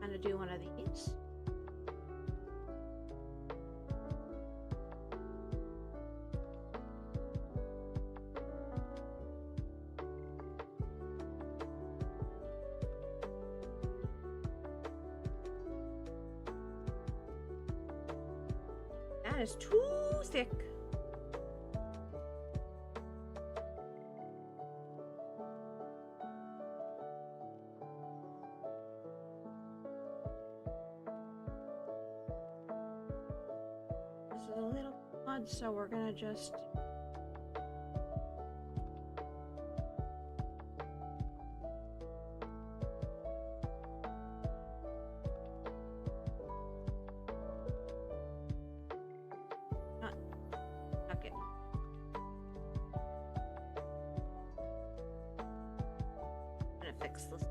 I'm gonna do one of these. That is too thick. This is a little odd, so we're gonna just... Okay. I'm gonna fix this.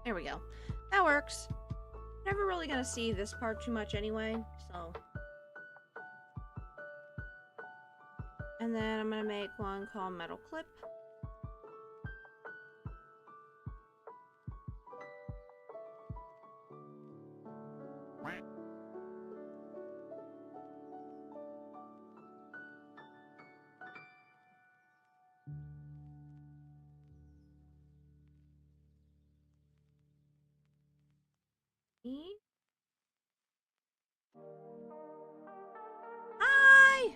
There we go. That works. Never really gonna see this part too much anyway, so... And then I'm gonna make one called metal clip. Hi!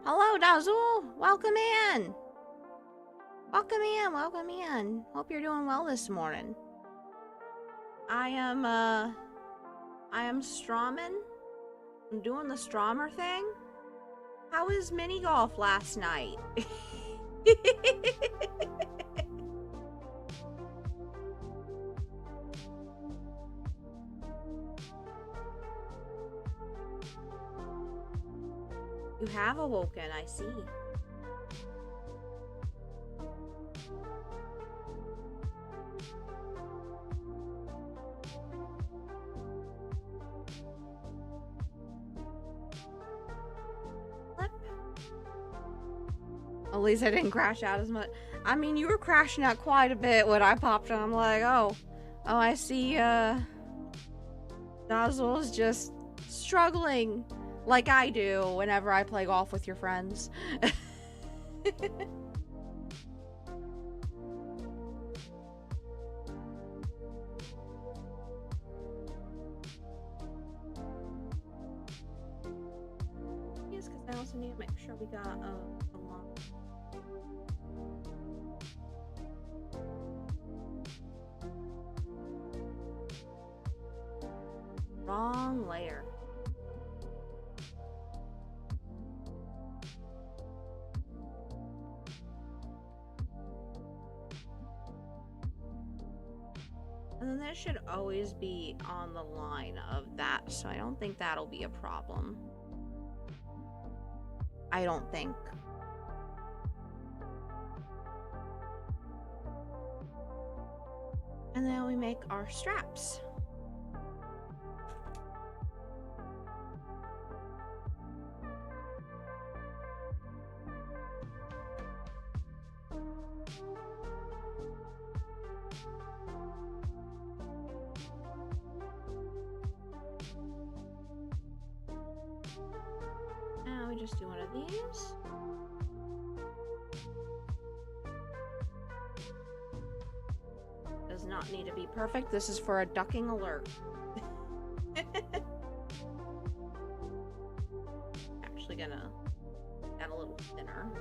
Hello, Dazul! Welcome in! Welcome in, welcome in. Hope you're doing well this morning. I am Strawman. I'm doing the Strawmer thing. How was mini golf last night? You have awoken, I see. Flip. At least I didn't crash out as much. I mean, you were crashing out quite a bit when I popped and I'm like, oh, I see, Nozzle's just struggling like I do whenever I play golf with your friends. Yes, because I also need to make sure we got a long. Wrong layer. And then this should always be on the line of that, so I don't think that'll be a problem. I don't think. And then we make our straps. Now we just do one of these. Does not need to be perfect. This is for a ducking alert. Actually gonna add a little thinner.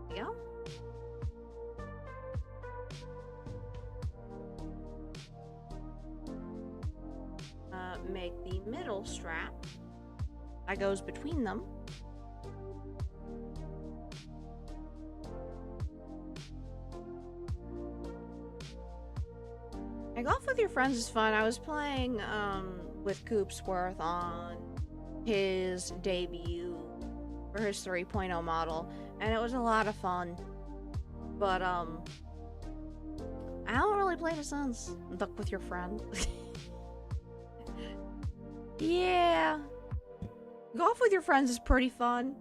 There we go. Make the middle strap that goes between them. Golf with your friends is fun. I was playing with Coopsworth on his debut for his 3.0 model, and it was a lot of fun. But I don't really play the Suns. Duck with your friend. Yeah. Golf with your friends is pretty fun.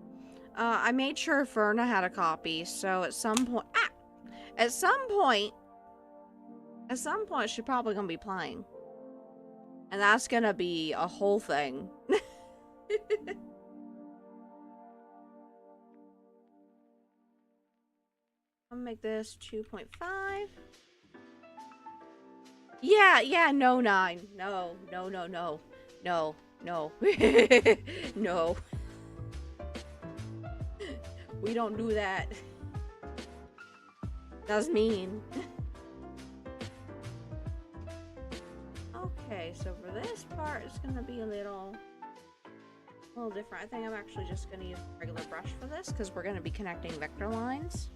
I made sure Ferna had a copy, so at some point... At some point, she's probably gonna be playing. And that's gonna be a whole thing. I'll make this 2.5. Yeah, no 9. No. No. No. We don't do that. That's mean. Okay, so for this part, it's gonna be a little different. I think I'm actually just gonna use a regular brush for this because we're gonna be connecting vector lines.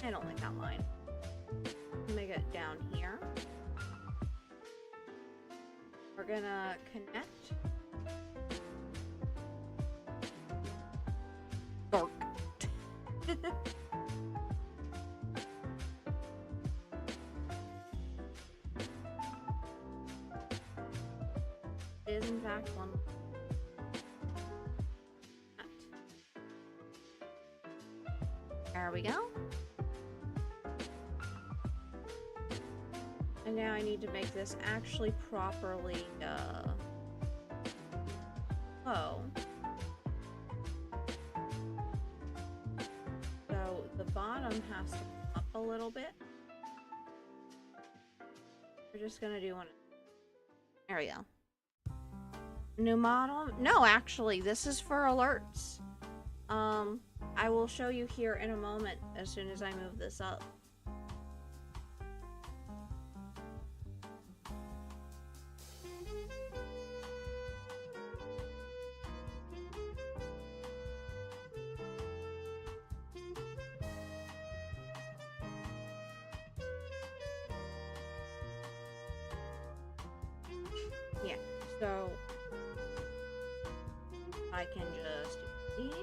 I don't like that line. Make it down here. We're gonna connect. Dork. It is in fact one. There we go. And now I need to make this actually properly, flow. So the bottom has to come up a little bit. We're just gonna do one. There we go. New model? No, actually, this is for alerts. I will show you here in a moment as soon as I move this up. Yeah, so I can just do these.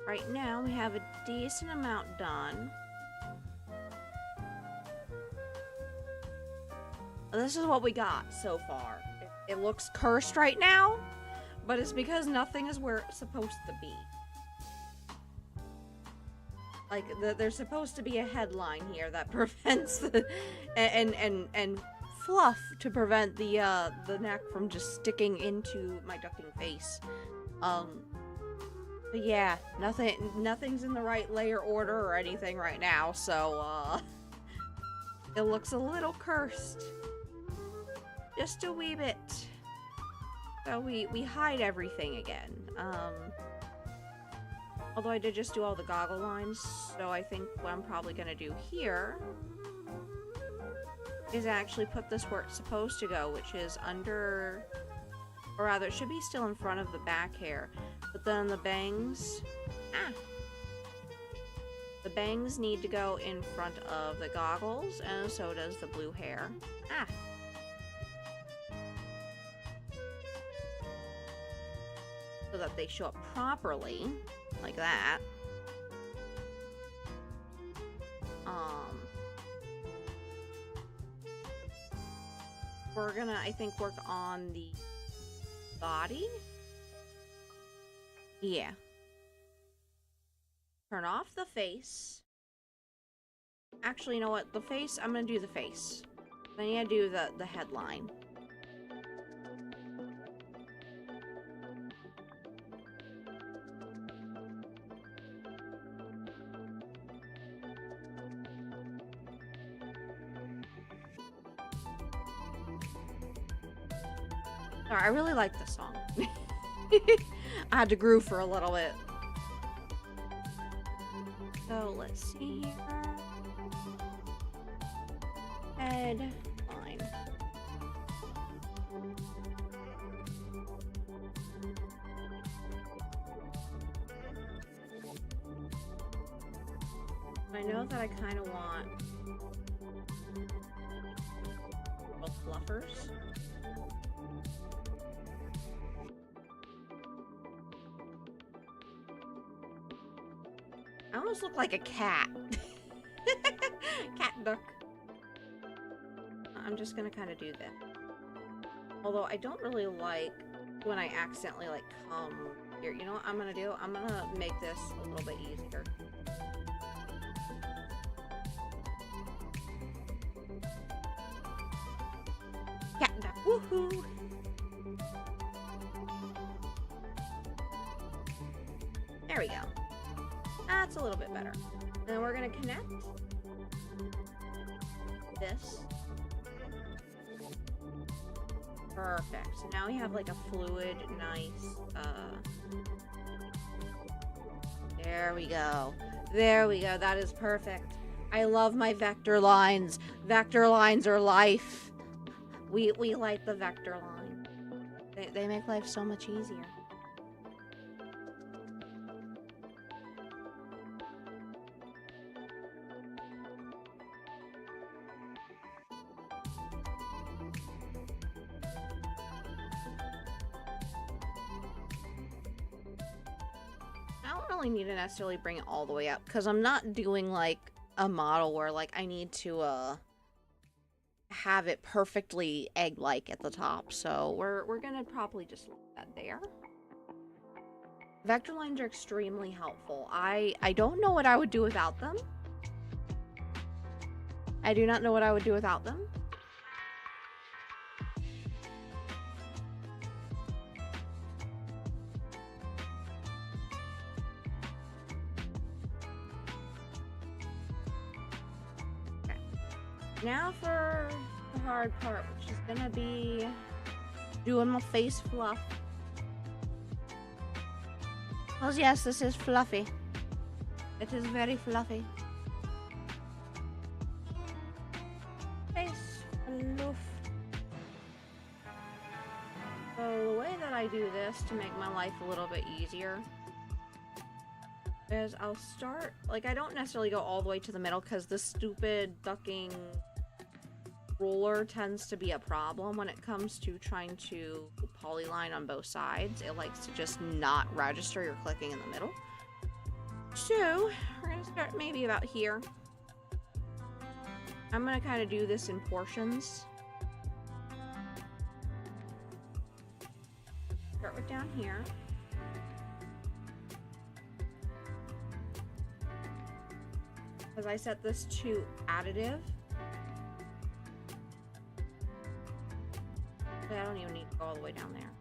Right now we have a decent amount done. This is what we got so far. It looks cursed right now, but it's because nothing is where it's supposed to be. Like, there's supposed to be a headline here that prevents the... and fluff to prevent the neck from just sticking into my ducking face. But yeah, nothing's in the right layer order or anything right now, so, it looks a little cursed. Just a wee bit. So we hide everything again. Although I did just do all the goggle lines, so I think what I'm probably going to do here is actually put this where it's supposed to go, which is under, or rather it should be still in front of the back hair, but then the bangs, the bangs need to go in front of the goggles, and so does the blue hair. So that they show up properly, like that. We're gonna, I think, work on the body. Yeah. Turn off the face. Actually, you know what? The face, I'm gonna do the face. I need to do the headline. Sorry, I really like this song. I had to groove for a little bit. So let's see here. Headline. I know that I kind of want little fluffers. I almost look like a cat. Cat duck. I'm just gonna kind of do that. Although I don't really like when I accidentally like come here. You know what I'm gonna do? I'm gonna make this a little bit easier. Cat duck. Woohoo! There we go. That's a little bit better. And then we're gonna connect this. Perfect. So now we have like a fluid, nice, there we go. There we go. That is perfect. I love my vector lines. Vector lines are life. We like the vector line. They make life so much easier. Need to necessarily bring it all the way up because I'm not doing like a model where like I need to have it perfectly egg-like at the top, so we're gonna probably just leave that there. Vector lines are extremely helpful. I don't know what I would do without them. I do not know what I would do without them. Now for the hard part, which is gonna be doing my face fluff. Oh yes, this is fluffy. It is very fluffy. Face fluff. So the way that I do this to make my life a little bit easier is I'll start, like I don't necessarily go all the way to the middle because this stupid ducking ruler tends to be a problem when it comes to trying to polyline on both sides. It likes to just not register you're clicking in the middle. So we're gonna start maybe about here. I'm gonna kind of do this in portions. Start with down here. As I set this to additive. But I don't even need to go all the way down there.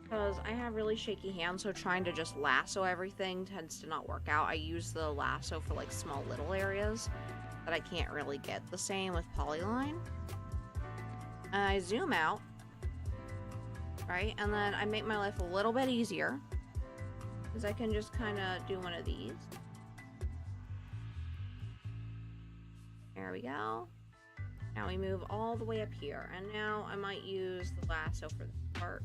Because I have really shaky hands, so trying to just lasso everything tends to not work out. I use the lasso for like small little areas. that I can't really get the same with polyline. I zoom out, right? And then I make my life a little bit easier, because I can just kind of do one of these. There we go. Now we move all the way up here, and now I might use the lasso for this part.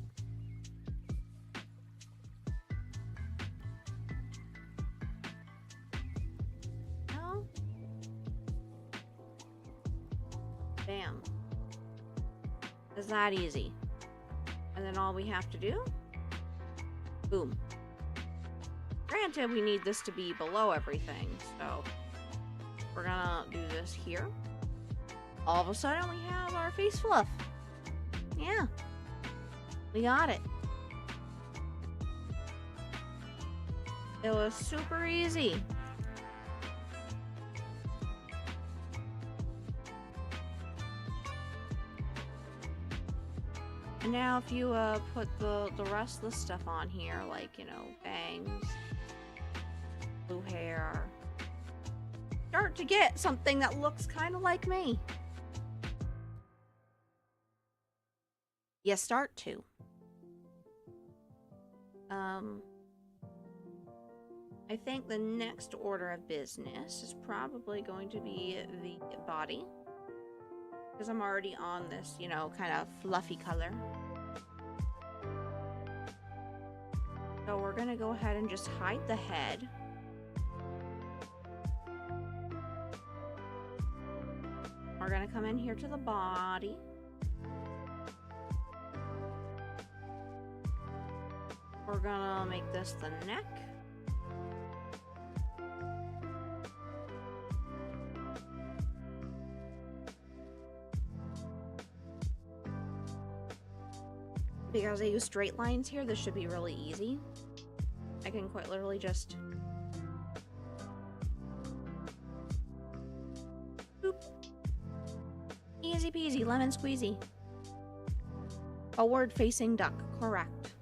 No. Bam. It's that easy. And then all we have to do, boom. Granted, we need this to be below everything, so we're gonna do this here. All of a sudden, we have our face fluff. Yeah. We got it. It was super easy. And now if you put the rest of the stuff on here, like, you know, bangs, blue hair, start to get something that looks kind of like me. You start to. I think the next order of business is probably going to be the body, because I'm already on this, you know, kind of fluffy color. So we're gonna go ahead and just hide the head. We're gonna come in here to the body. We're gonna make this the neck. Because I use straight lines here, this should be really easy. I can quite literally just boop. Easy peasy, lemon squeezy. Forward facing duck, correct.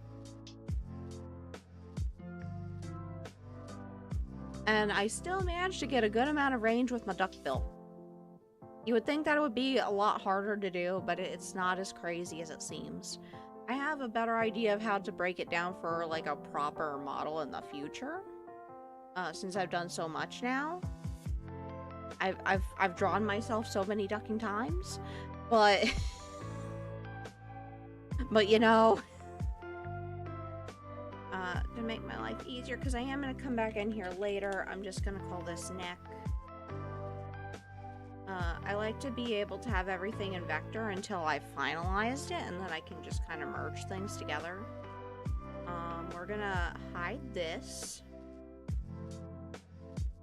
And I still managed to get a good amount of range with my duck bill. You would think that it would be a lot harder to do, but it's not as crazy as it seems. I have a better idea of how to break it down for like a proper model in the future. Since I've done so much now. I've drawn myself so many ducking times, but you know, to make my life easier, because I am going to come back in here later, I'm just going to call this neck. I like to be able to have everything in vector until I've finalized it, and then I can just kind of merge things together. We're going to hide this.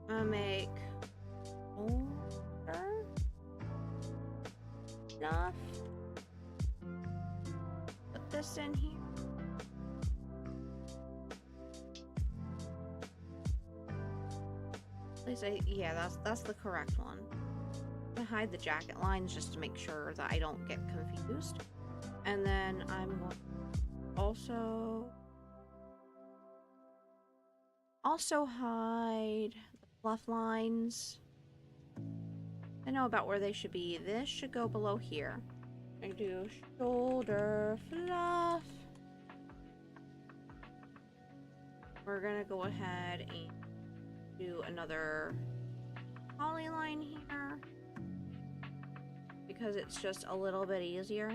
I'm going to make older stuff. Put this in here. Yeah, that's the correct one. I'm gonna hide the jacket lines just to make sure that I don't get confused. And then I'm going to also hide the fluff lines. I know about where they should be. This should go below here. I do shoulder fluff. We're gonna go ahead and do another polyline here because it's just a little bit easier.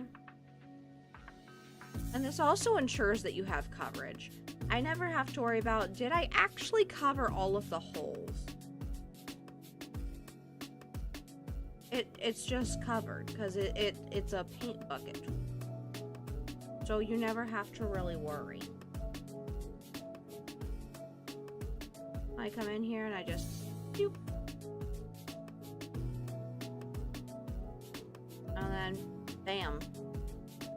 And this also ensures that you have coverage. I never have to worry about, did I actually cover all of the holes? It's just covered because it's a paint bucket. So you never have to really worry. I come in here and I just doop. And then bam,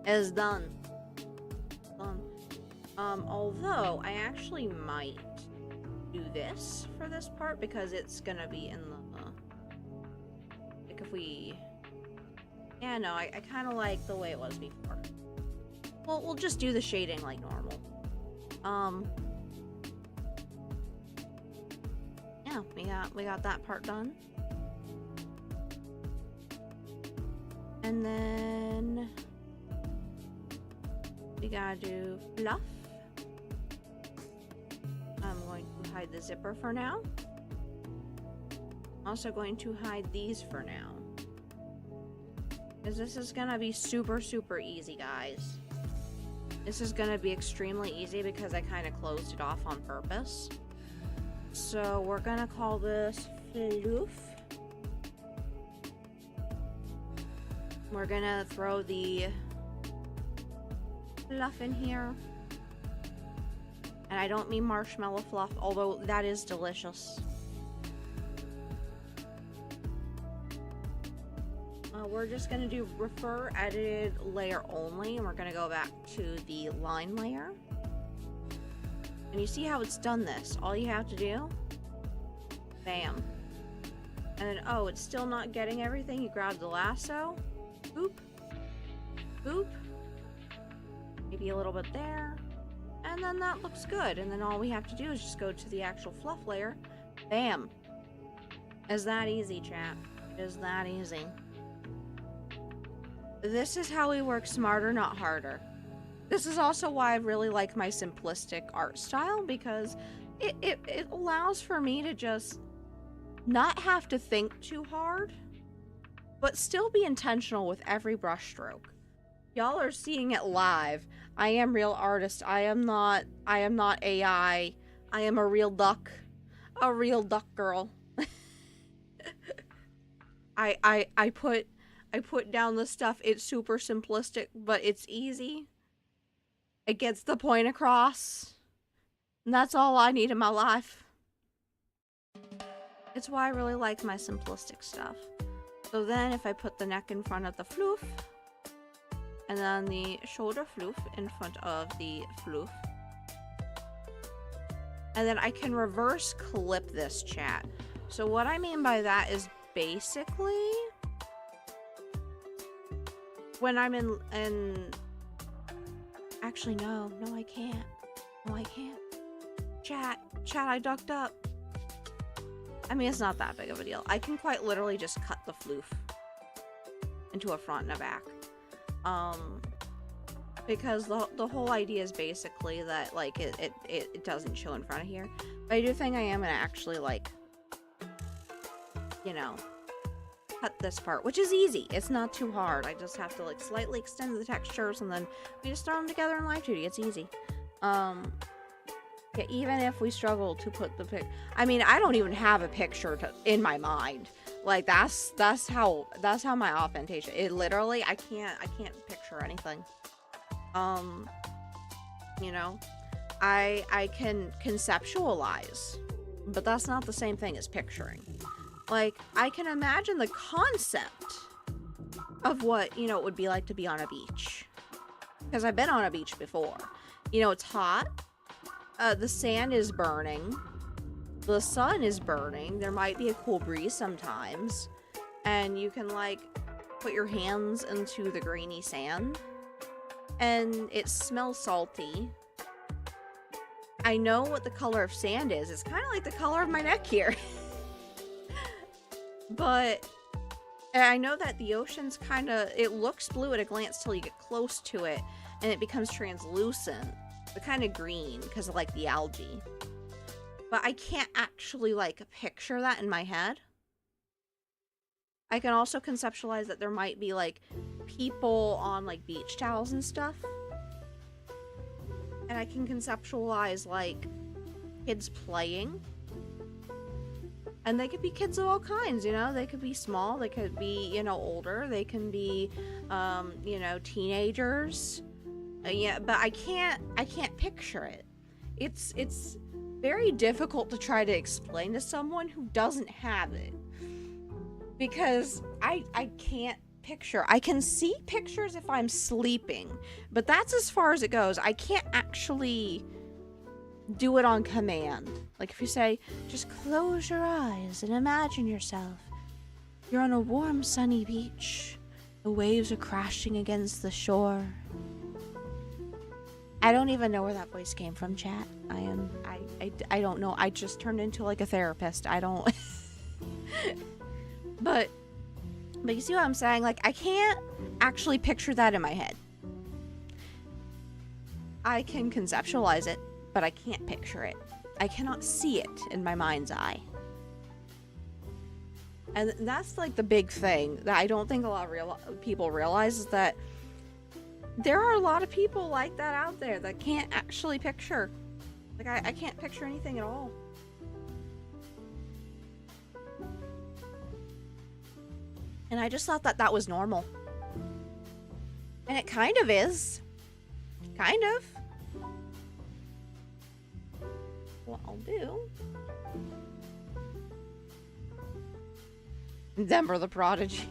it's done. Although I actually might do this for this part because it's gonna be in the like if we, yeah, no, I kind of like the way it was before. Well, we'll just do the shading like normal. Yeah, we got that part done. And then we gotta do fluff. I'm going to hide the zipper for now. Also going to hide these for now. Because this is gonna be super, super easy, guys. This is gonna be extremely easy because I kind of closed it off on purpose. So we're gonna call this floof. We're gonna throw the fluff in here. And I don't mean marshmallow fluff, although that is delicious. We're just gonna do refer edited layer only, and we're gonna go back to the line layer. And you see how it's done this. All you have to do, bam. And then, oh, it's still not getting everything. You grab the lasso, boop, boop. Maybe a little bit there. And then that looks good. And then all we have to do is just go to the actual fluff layer. Bam. Is that easy, chat? Is that easy? This is how we work smarter, not harder. This is also why I really like my simplistic art style, because it allows for me to just not have to think too hard, but still be intentional with every brush stroke. Y'all are seeing it live. I am real artist. I am not AI. I am a real duck girl. I put down the stuff. It's super simplistic, but it's easy. It gets the point across. And that's all I need in my life. It's why I really like my simplistic stuff. So then if I put the neck in front of the floof, and then the shoulder floof in front of the floof, and then I can reverse clip this, chat. So what I mean by that is basically when I'm in actually no I can't. No, I can't. Chat, I ducked up. I mean, it's not that big of a deal. I can quite literally just cut the floof into a front and a back. Because the whole idea is basically that, like, it doesn't show in front of here. But I do think I am gonna actually, like, you know, cut this part, which is easy. It's not too hard. I just have to, like, slightly extend the textures, and then we just throw them together in Live 2D. It's easy. Yeah, even if we struggle to put the pic, I mean, I don't even have a picture in my mind. Like, that's how my authenticity. It literally, I can't picture anything. You know, I can conceptualize, but that's not the same thing as picturing. Like, I can imagine the concept of what, you know, it would be like to be on a beach. Because I've been on a beach before. You know, it's hot. The sand is burning. The sun is burning. There might be a cool breeze sometimes. And you can, like, put your hands into the grainy sand. And it smells salty. I know what the color of sand is. It's kind of like the color of my neck here. But I know that the ocean's kind of, it looks blue at a glance till you get close to it. And it becomes translucent. But kind of green because of, like, the algae. But I can't actually, like, picture that in my head. I can also conceptualize that there might be, like, people on, like, beach towels and stuff. And I can conceptualize, like, kids playing. And they could be kids of all kinds, you know? They could be small, they could be, you know, older, they can be, you know, teenagers. Yeah, but I can't picture it. It's very difficult to try to explain to someone who doesn't have it. Because I can't picture. I can see pictures if I'm sleeping, but that's as far as it goes. I can't actually do it on command. Like, if you say, just close your eyes and imagine yourself. You're on a warm, sunny beach. The waves are crashing against the shore. I don't even know where that voice came from, chat. I don't know. I just turned into, like, a therapist. I don't. But But you see what I'm saying? Like, I can't actually picture that in my head. I can conceptualize it, but I can't picture it. I cannot see it in my mind's eye. And that's like the big thing that I don't think a lot of people realize, is that there are a lot of people like that out there that can't actually picture. Like, I can't picture anything at all. And I just thought that that was normal. And it kind of is. Kind of. What I'll do... Denver the Prodigy.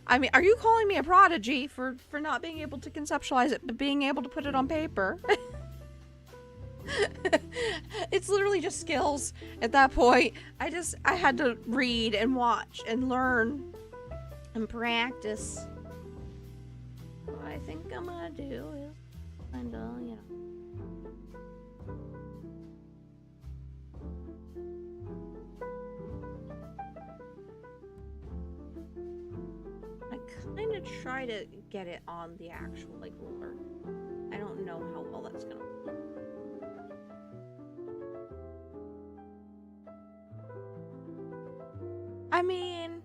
I mean, are you calling me a prodigy for not being able to conceptualize it, but being able to put it on paper? It's literally just skills at that point. I had to read and watch and learn and practice. What I think I'm gonna do is kind of, you know. I kind of try to get it on the actual, like, ruler. I don't know how well that's gonna work. I mean,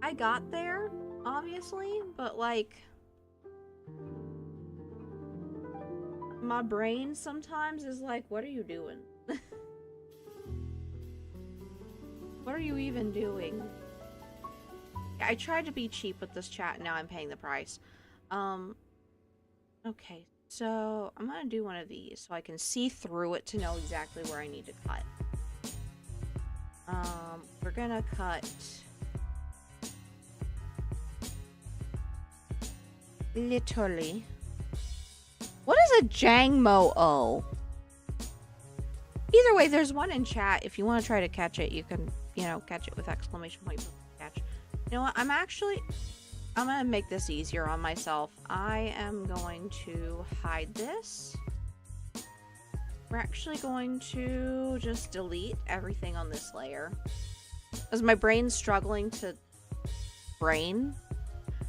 I got there, obviously, but, like, my brain sometimes is like, what are you doing? What are you even doing? I tried to be cheap with this chat, and now I'm paying the price. Okay, so I'm gonna do one of these so I can see through it to know exactly where I need to cut. We're gonna cut literally. What is a Jangmo-O? Either way, there's one in chat. If you want to try to catch it, you can, you know, catch it with exclamation point catch. You know what? I'm gonna make this easier on myself. I am going to hide this. We're actually going to just delete everything on this layer. As my brain's struggling to brain,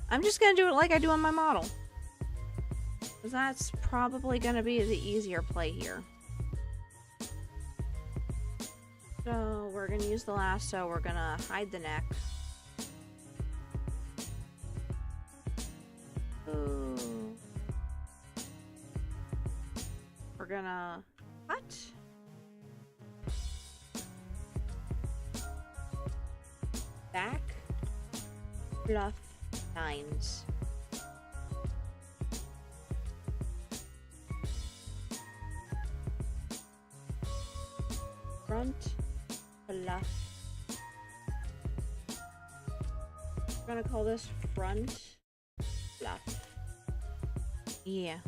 I'm just gonna do it like I do on my model. Because that's probably gonna be the easier play here. So we're gonna use the lasso, we're gonna hide the neck. Ooh. We're gonna cut. Back. Fluff lines. Front. Fluff. We're gonna call this front. Fluff. Yeah.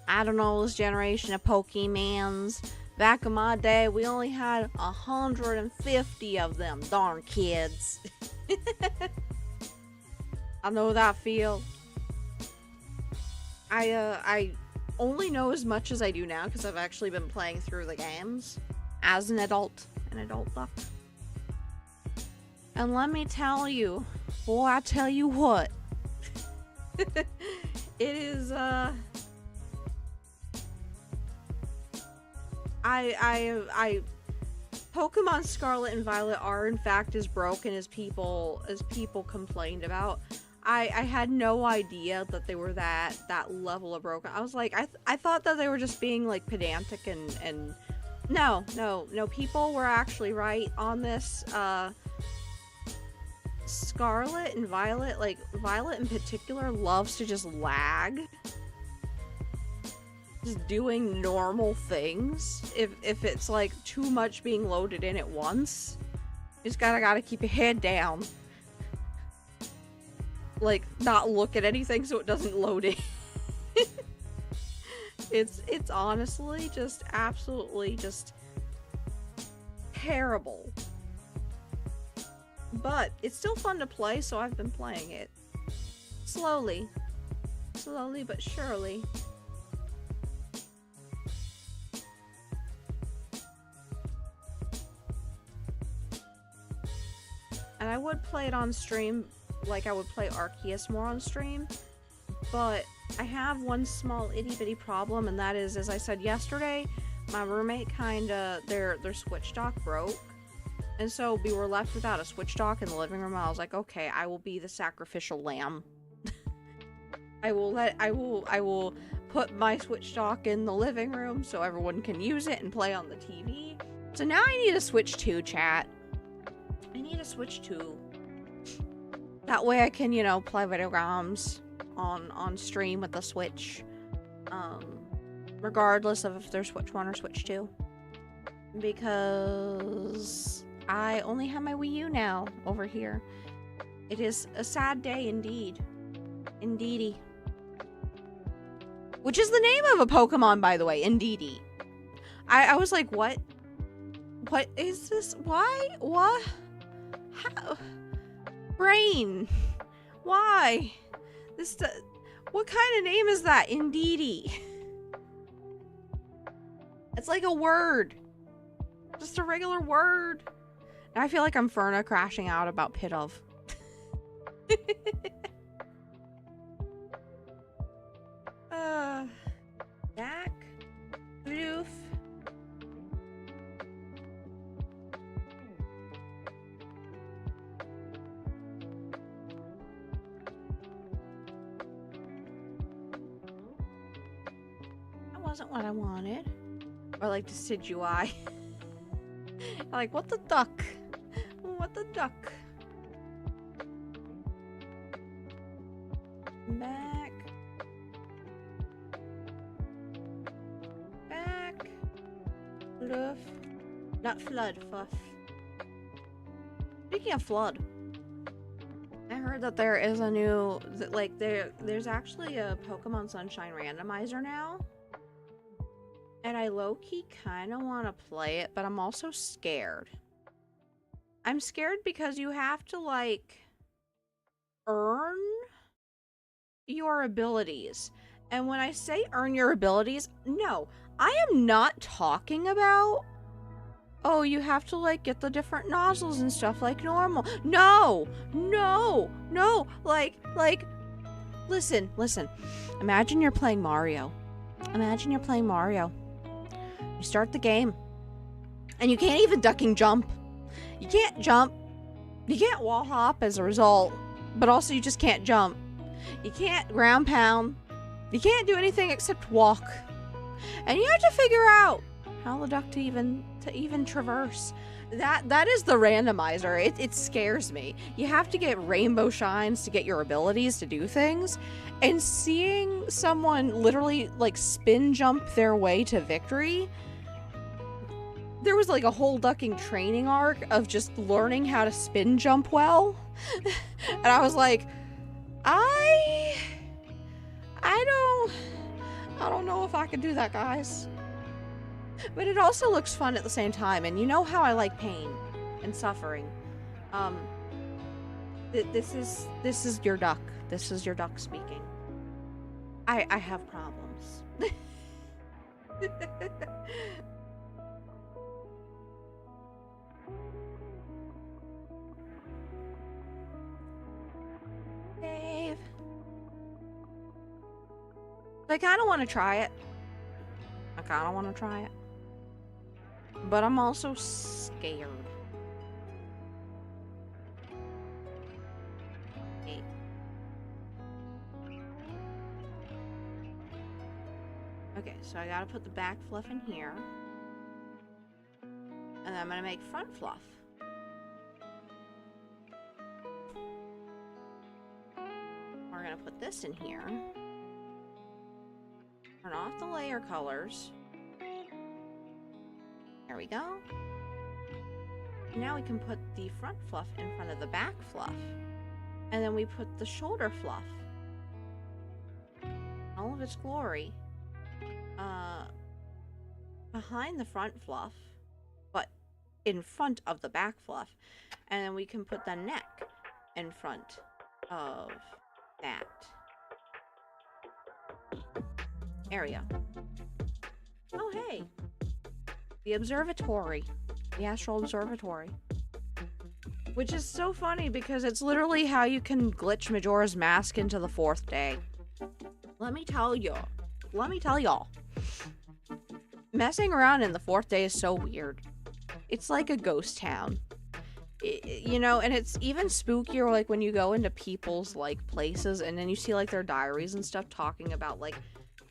I don't know, this generation of Pokemons. Back in my day, we only had 150 of them darn kids. I know that feel. I only know as much as I do now because I've actually been playing through the games as an adult duck. And let me tell you, boy, I tell you what. It is, Pokemon Scarlet and Violet are in fact as broken as people complained about. I had no idea that they were that level of broken. I was like, I thought that they were just being like pedantic and no, people were actually right on this. Scarlet and Violet, like Violet in particular, loves to just lag. Just doing normal things. If it's like too much being loaded in at once, you just gotta keep your head down. Like, not look at anything so it doesn't load in. It's honestly just absolutely just terrible. But it's still fun to play, so I've been playing it. Slowly but surely. And I would play it on stream, like I would play Arceus more on stream. But I have one small itty-bitty problem, and that is, as I said yesterday, my roommate kinda, their Switch dock broke. And so we were left without a Switch dock in the living room. I was like, okay, I will be the sacrificial lamb. I will put my Switch dock in the living room so everyone can use it and play on the TV. So now I need a Switch 2, chat. I need a Switch 2. That way I can, you know, play video games on stream with the Switch. Regardless of if there's Switch 1 or Switch 2. Because I only have my Wii U now over here. It is a sad day indeed. Indeedy. Which is the name of a Pokemon, by the way, Indeedee. I was like, what? What is this? Why? What? How? Brain. Why? What kind of name is that? Indeedee. It's like a word. Just a regular word. And I feel like I'm Ferna crashing out about Pit of. Back. Bloof. That wasn't what I wanted. Or like Decidueye. Like, what the duck? What the duck? Back. Back. Fluff. Not flood, fuff. Speaking of flood, I heard that there is a new, like, there's actually a Pokemon Sunshine randomizer now. And I low-key kind of want to play it, but I'm also scared. I'm scared because you have to, like, earn your abilities. And when I say earn your abilities, no, I am not talking about, oh, you have to, like, get the different nozzles and stuff like normal. No, no, no, like, listen. Imagine you're playing Mario. Imagine you're playing Mario. You start the game, and you can't even ducking jump. You can't jump. You can't wall hop as a result, but also you just can't jump. You can't ground pound. You can't do anything except walk. And you have to figure out how the duck to even traverse. That is the randomizer. It scares me. You have to get rainbow shines to get your abilities to do things. And seeing someone literally, like, spin jump their way to victory, there was, like, a whole ducking training arc of just learning how to spin jump well. And I was like, I don't know if I could do that, guys. But it also looks fun at the same time, and you know how I like pain and suffering. This is your duck. This is your duck speaking. I have problems. Dave. I kind of want to try it. But I'm also scared. Okay. Okay, so I gotta put the back fluff in here. And then I'm gonna make front fluff. We're gonna put this in here. Turn off the layer colors. There we go. Now we can put the front fluff in front of the back fluff. And then we put the shoulder fluff. All of its glory. Behind the front fluff. But in front of the back fluff. And then we can put the neck in front of that. There we go. Oh, hey. The observatory. The astral observatory. Which is so funny because it's literally how you can glitch Majora's Mask into the 4th day. Let me tell y'all. Messing around in the 4th day is so weird. It's like a ghost town. You know, and it's even spookier like when you go into people's like places and then you see like their diaries and stuff talking about like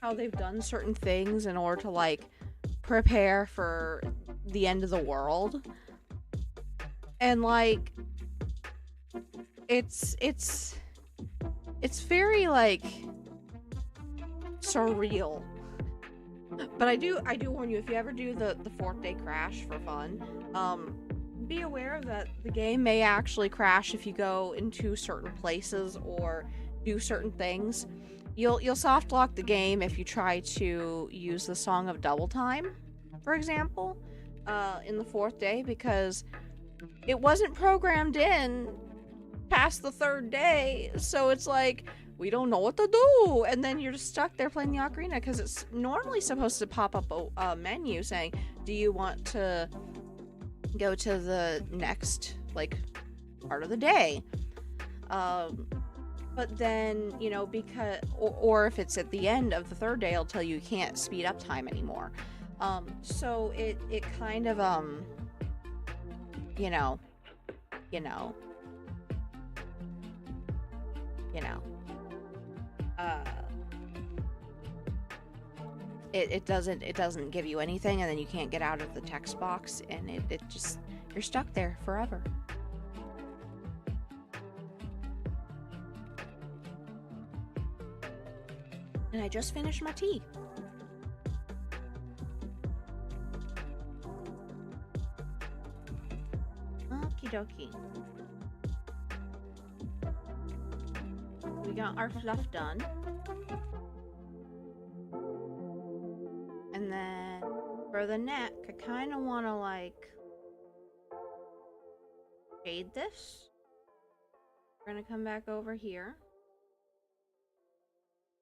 how they've done certain things in order to like prepare for the end of the world. And like it's very like surreal. But I do warn you, if you ever do the 4th day crash for fun, be aware that the game may actually crash if you go into certain places or do certain things. You'll soft lock the game if you try to use the Song of Double Time, for example, in the 4th day, because it wasn't programmed in past the 3rd day, so it's like, we don't know what to do, and then you're just stuck there playing the ocarina, because it's normally supposed to pop up a menu saying, do you want to go to the next like part of the day, but then, you know, because or if it's at the end of the 3rd day, it'll tell you can't speed up time anymore. So it kind of you know it doesn't give you anything, and then you can't get out of the text box, and it just, you're stuck there forever. And I just finished my tea. Okie dokie. We got our fluff done. And then for the neck, I kind of want to like shade this. We're going to come back over here.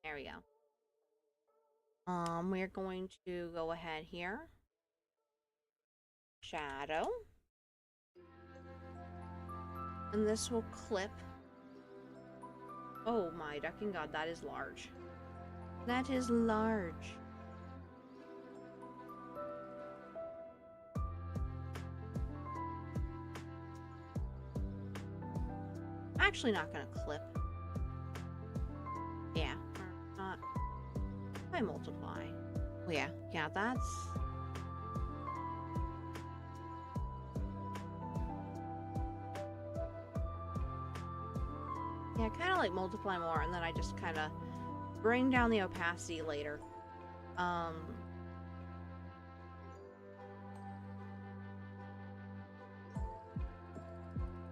There we go. We're going to go ahead here. Shadow. And this will clip. Oh my ducking god, that is large. That is large. Actually not gonna clip. Yeah, not. I multiply. Oh, yeah, that's. Yeah, kind of like multiply more, and then I just kind of bring down the opacity later.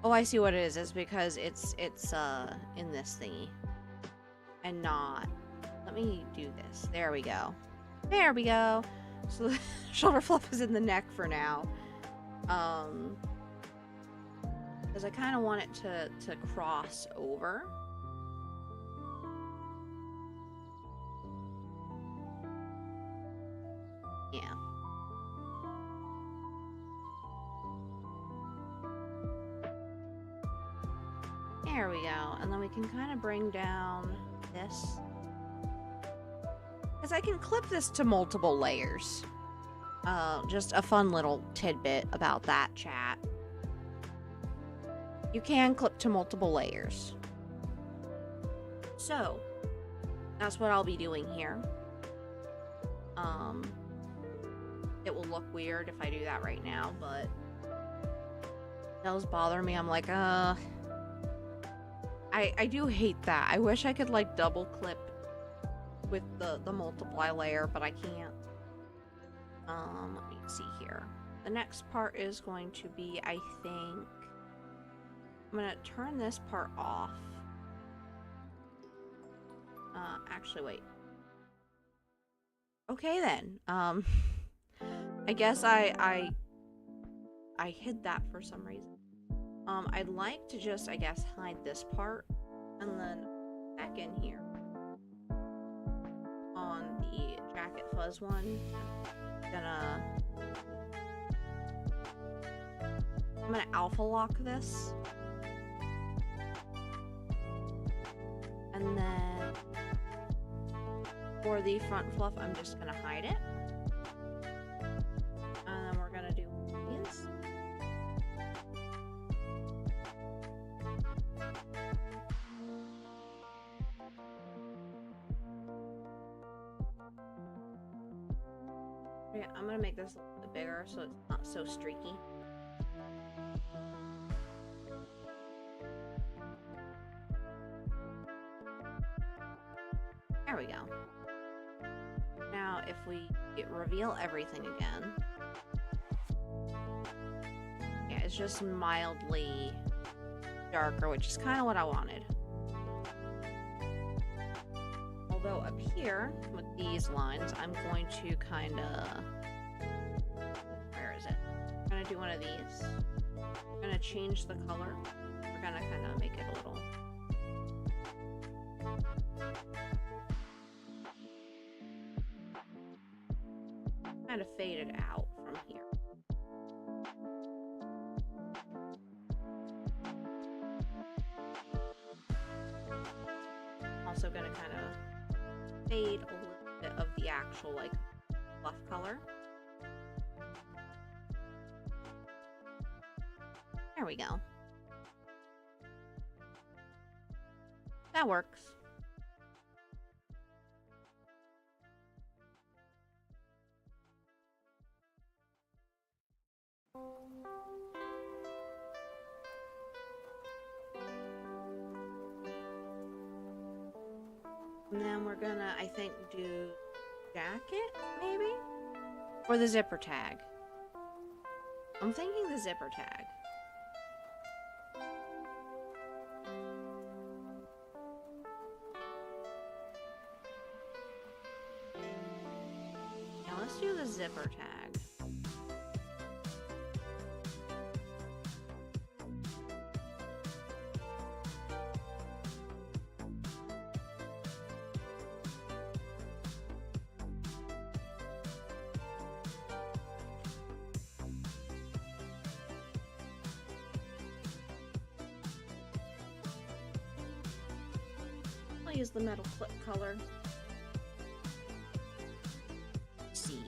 Oh, I see what it is. It's because it's in this thingy. And not... Let me do this. There we go. There we go. So the shoulder fluff is in the neck for now. Because I kind of want it to cross over. Yeah. There we go. And then we can kind of bring down this. Because I can clip this to multiple layers. Just a fun little tidbit about that, chat. You can clip to multiple layers. So, that's what I'll be doing here. It will look weird if I do that right now, but it does bother me. I'm like, I do hate that. I wish I could like double clip with the multiply layer, but I can't. Let me see here. The next part is going to be, I think, I'm gonna turn this part off. Actually, wait. Okay then. I guess I hid that for some reason. I'd like to just, I guess, hide this part, and then back in here on the jacket fuzz I'm I'm gonna alpha lock this. And then for the front fluff, I'm just gonna hide it. And then we're gonna do these. Yeah, I'm gonna make this a little bit bigger so it's not so streaky. There we go. Now, if we reveal everything again, yeah, it's just mildly darker, which is kind of what I wanted. Although up here with these lines, I'm going to kind of, where is it? I'm gonna do one of these. I'm gonna change the color. We're gonna kind of make it a little. Kind of faded out from here. Also gonna kind of fade a little bit of the actual like fluff color. There we go. That works. And then we're gonna, I think, do jacket, maybe? Or the zipper tag. I'm thinking the zipper tag. Now let's do the zipper tag. I'll use the metal clip color. C.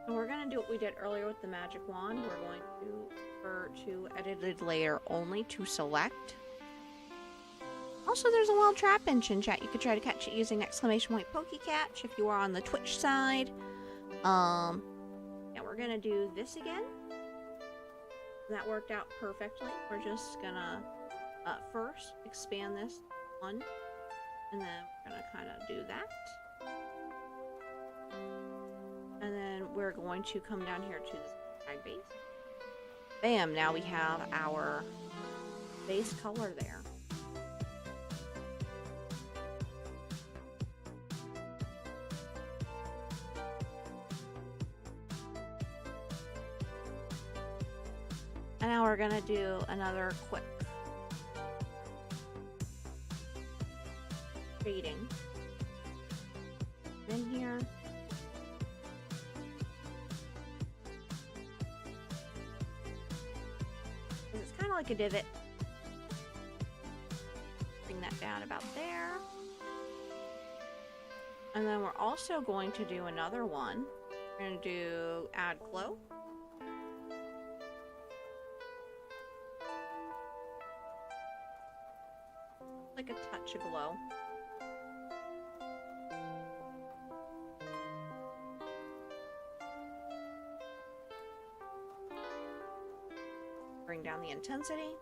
So we're going to do what we did earlier with the magic wand. We're going to refer to edited layer only to select. Also, there's a wild trap bench in chat. You could try to catch it using !PokeyCatch if you are on the Twitch side. Yeah, we're gonna do this again. That worked out perfectly. We're just gonna first expand this one, and then we're gonna kind of do that. And then we're going to come down here to this tag base. Bam! Now we have our base color there. And now we're gonna do another quick shading in here. And it's kind of like a divot. Bring that down about there. And then we're also going to do another one. We're gonna do add glow. Like a touch of glow. Bring down the intensity.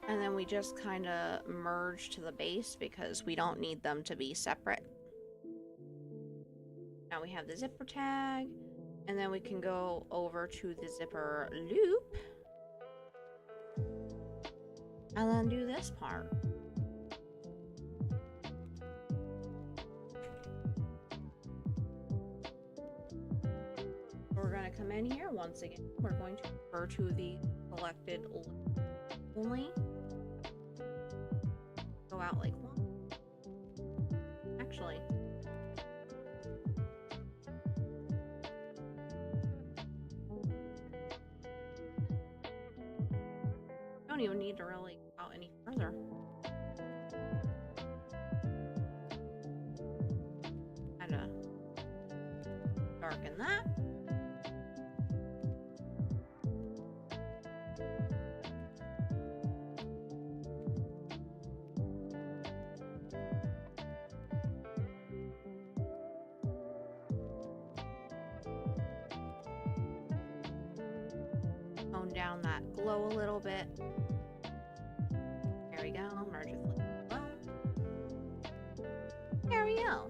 And then we just kind of merge to the base because we don't need them to be separate. Now we have the zipper tag, and then we can go over to the zipper loop. And then do this part. We're going to come in here once again. We're going to refer to the selected only. go out like one. Actually. Don't even need to really go out any further. Kind of darken that. Tone down that glow a little bit. There we go. Merge with liquid glow. There we go.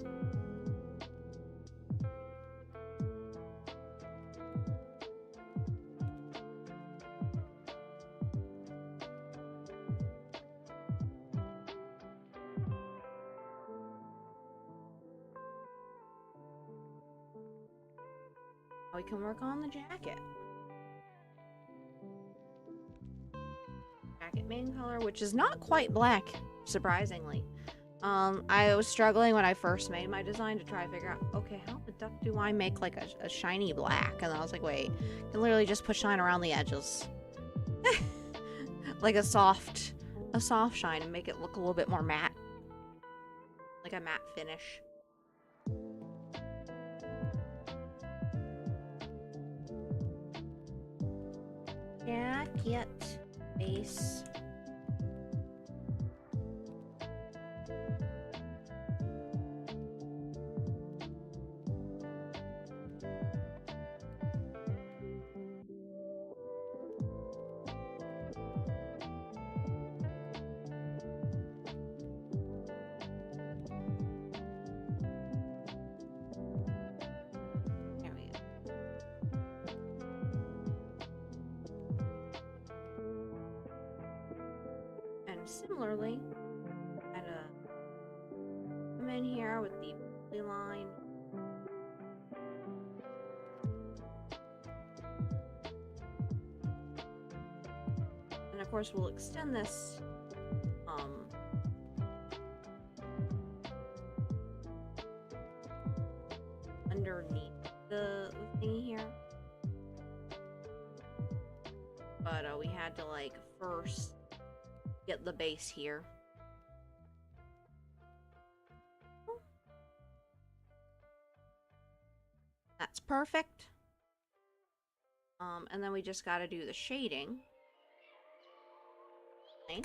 We can work on the jacket. Jacket main color, which is not quite black, surprisingly. I was struggling when I first made my design to try to figure out, okay, how the duck do I make like a shiny black? And I was like, wait, I can literally just put shine around the edges. Like a soft shine and make it look a little bit more matte. Like a matte finish. Jacket base. Similarly, I'm gonna come in here with the blue line. And of course we'll extend this underneath the thingy here. But we had to like first get the base here. That's perfect. And then we just got to do the shading. Okay.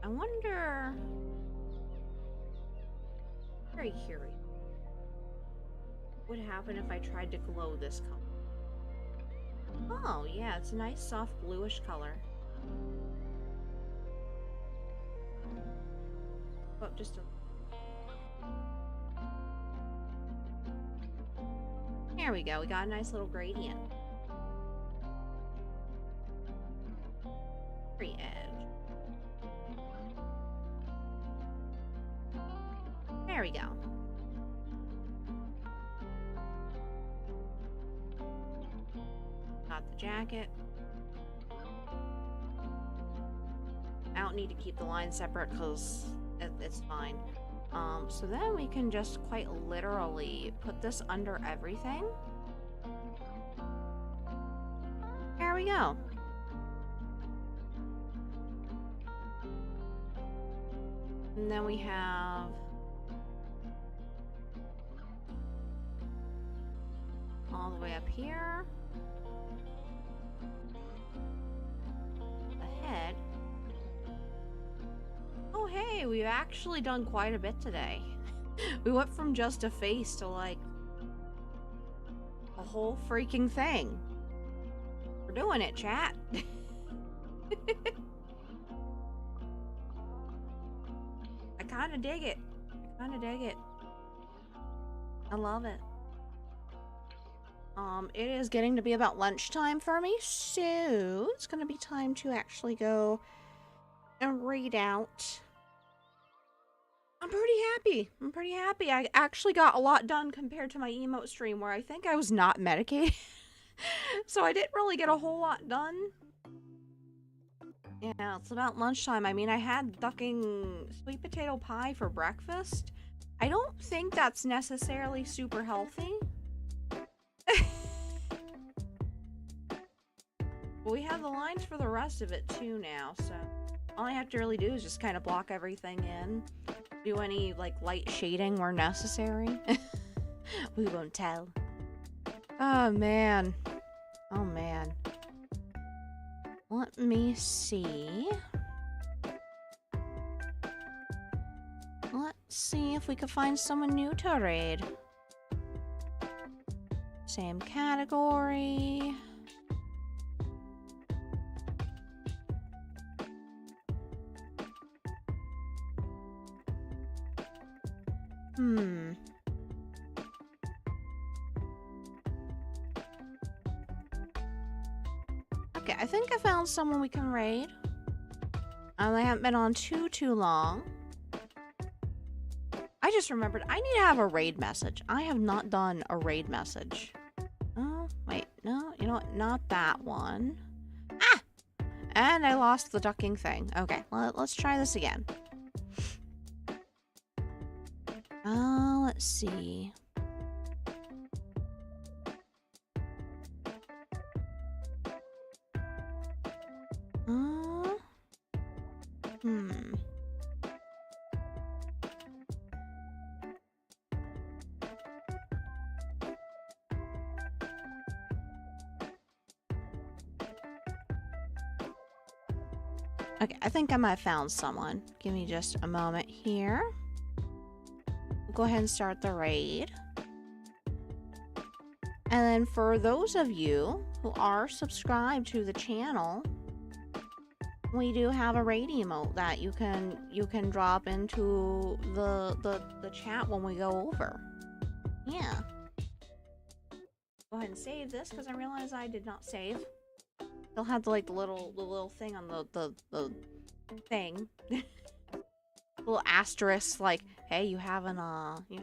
I wonder. Very curious. What would happen if I tried to glow this color? Oh, yeah, it's a nice soft bluish color. Go up just a... There we go, we got a nice little gradient. Free edge. There we go. Got the jacket. I don't need to keep the lines separate because it's fine. So then we can just quite literally put this under everything. There we go. And then we have all the way up here. The head. Oh hey, we've actually done quite a bit today. We went from just a face to like a whole freaking thing. We're doing it, chat. I kinda dig it. I kinda dig it. I love it. It is getting to be about lunchtime for me, so it's gonna be time to actually go and read out. I'm pretty happy. I'm pretty happy. I actually got a lot done compared to my emote stream where I think I was not medicated. So I didn't really get a whole lot done. Yeah, it's about lunchtime. I mean, I had ducking sweet potato pie for breakfast. I don't think that's necessarily super healthy. But we have the lines for the rest of it too now, so all I have to really do is just kind of block everything in. Do any like light shading where necessary. We won't tell. Oh man. Oh man. Let me see. Let's see if we can find someone new to raid. Same category. Okay, I think I found someone we can raid. They haven't been on too long. I just remembered I need to have a raid message. I have not done a raid message. Oh, wait, no, you know what? Not that one. Ah! And I lost the ducking thing. Okay, let's try this again. Let's see. Okay, I think I might have found someone. Give me just a moment here. We'll go ahead and start the raid. And then for those of you who are subscribed to the channel, we do have a raid emote that you can drop into the chat when we go over. Yeah. Go ahead and save this because I realized I did not save. They'll have the little thing on the thing. Little asterisk like, hey, you haven't you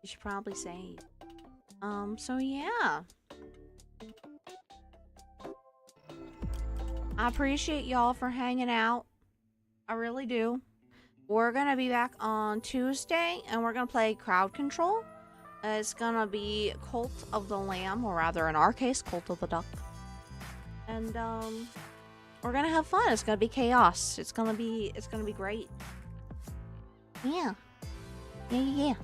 should probably save. So yeah. I appreciate y'all for hanging out. I really do. We're gonna be back on Tuesday and we're gonna play crowd control. It's gonna be Cult of the Lamb, or rather in our case, Cult of the Duck. And we're gonna have fun. It's gonna be chaos. It's gonna be great. Yeah. Yeah.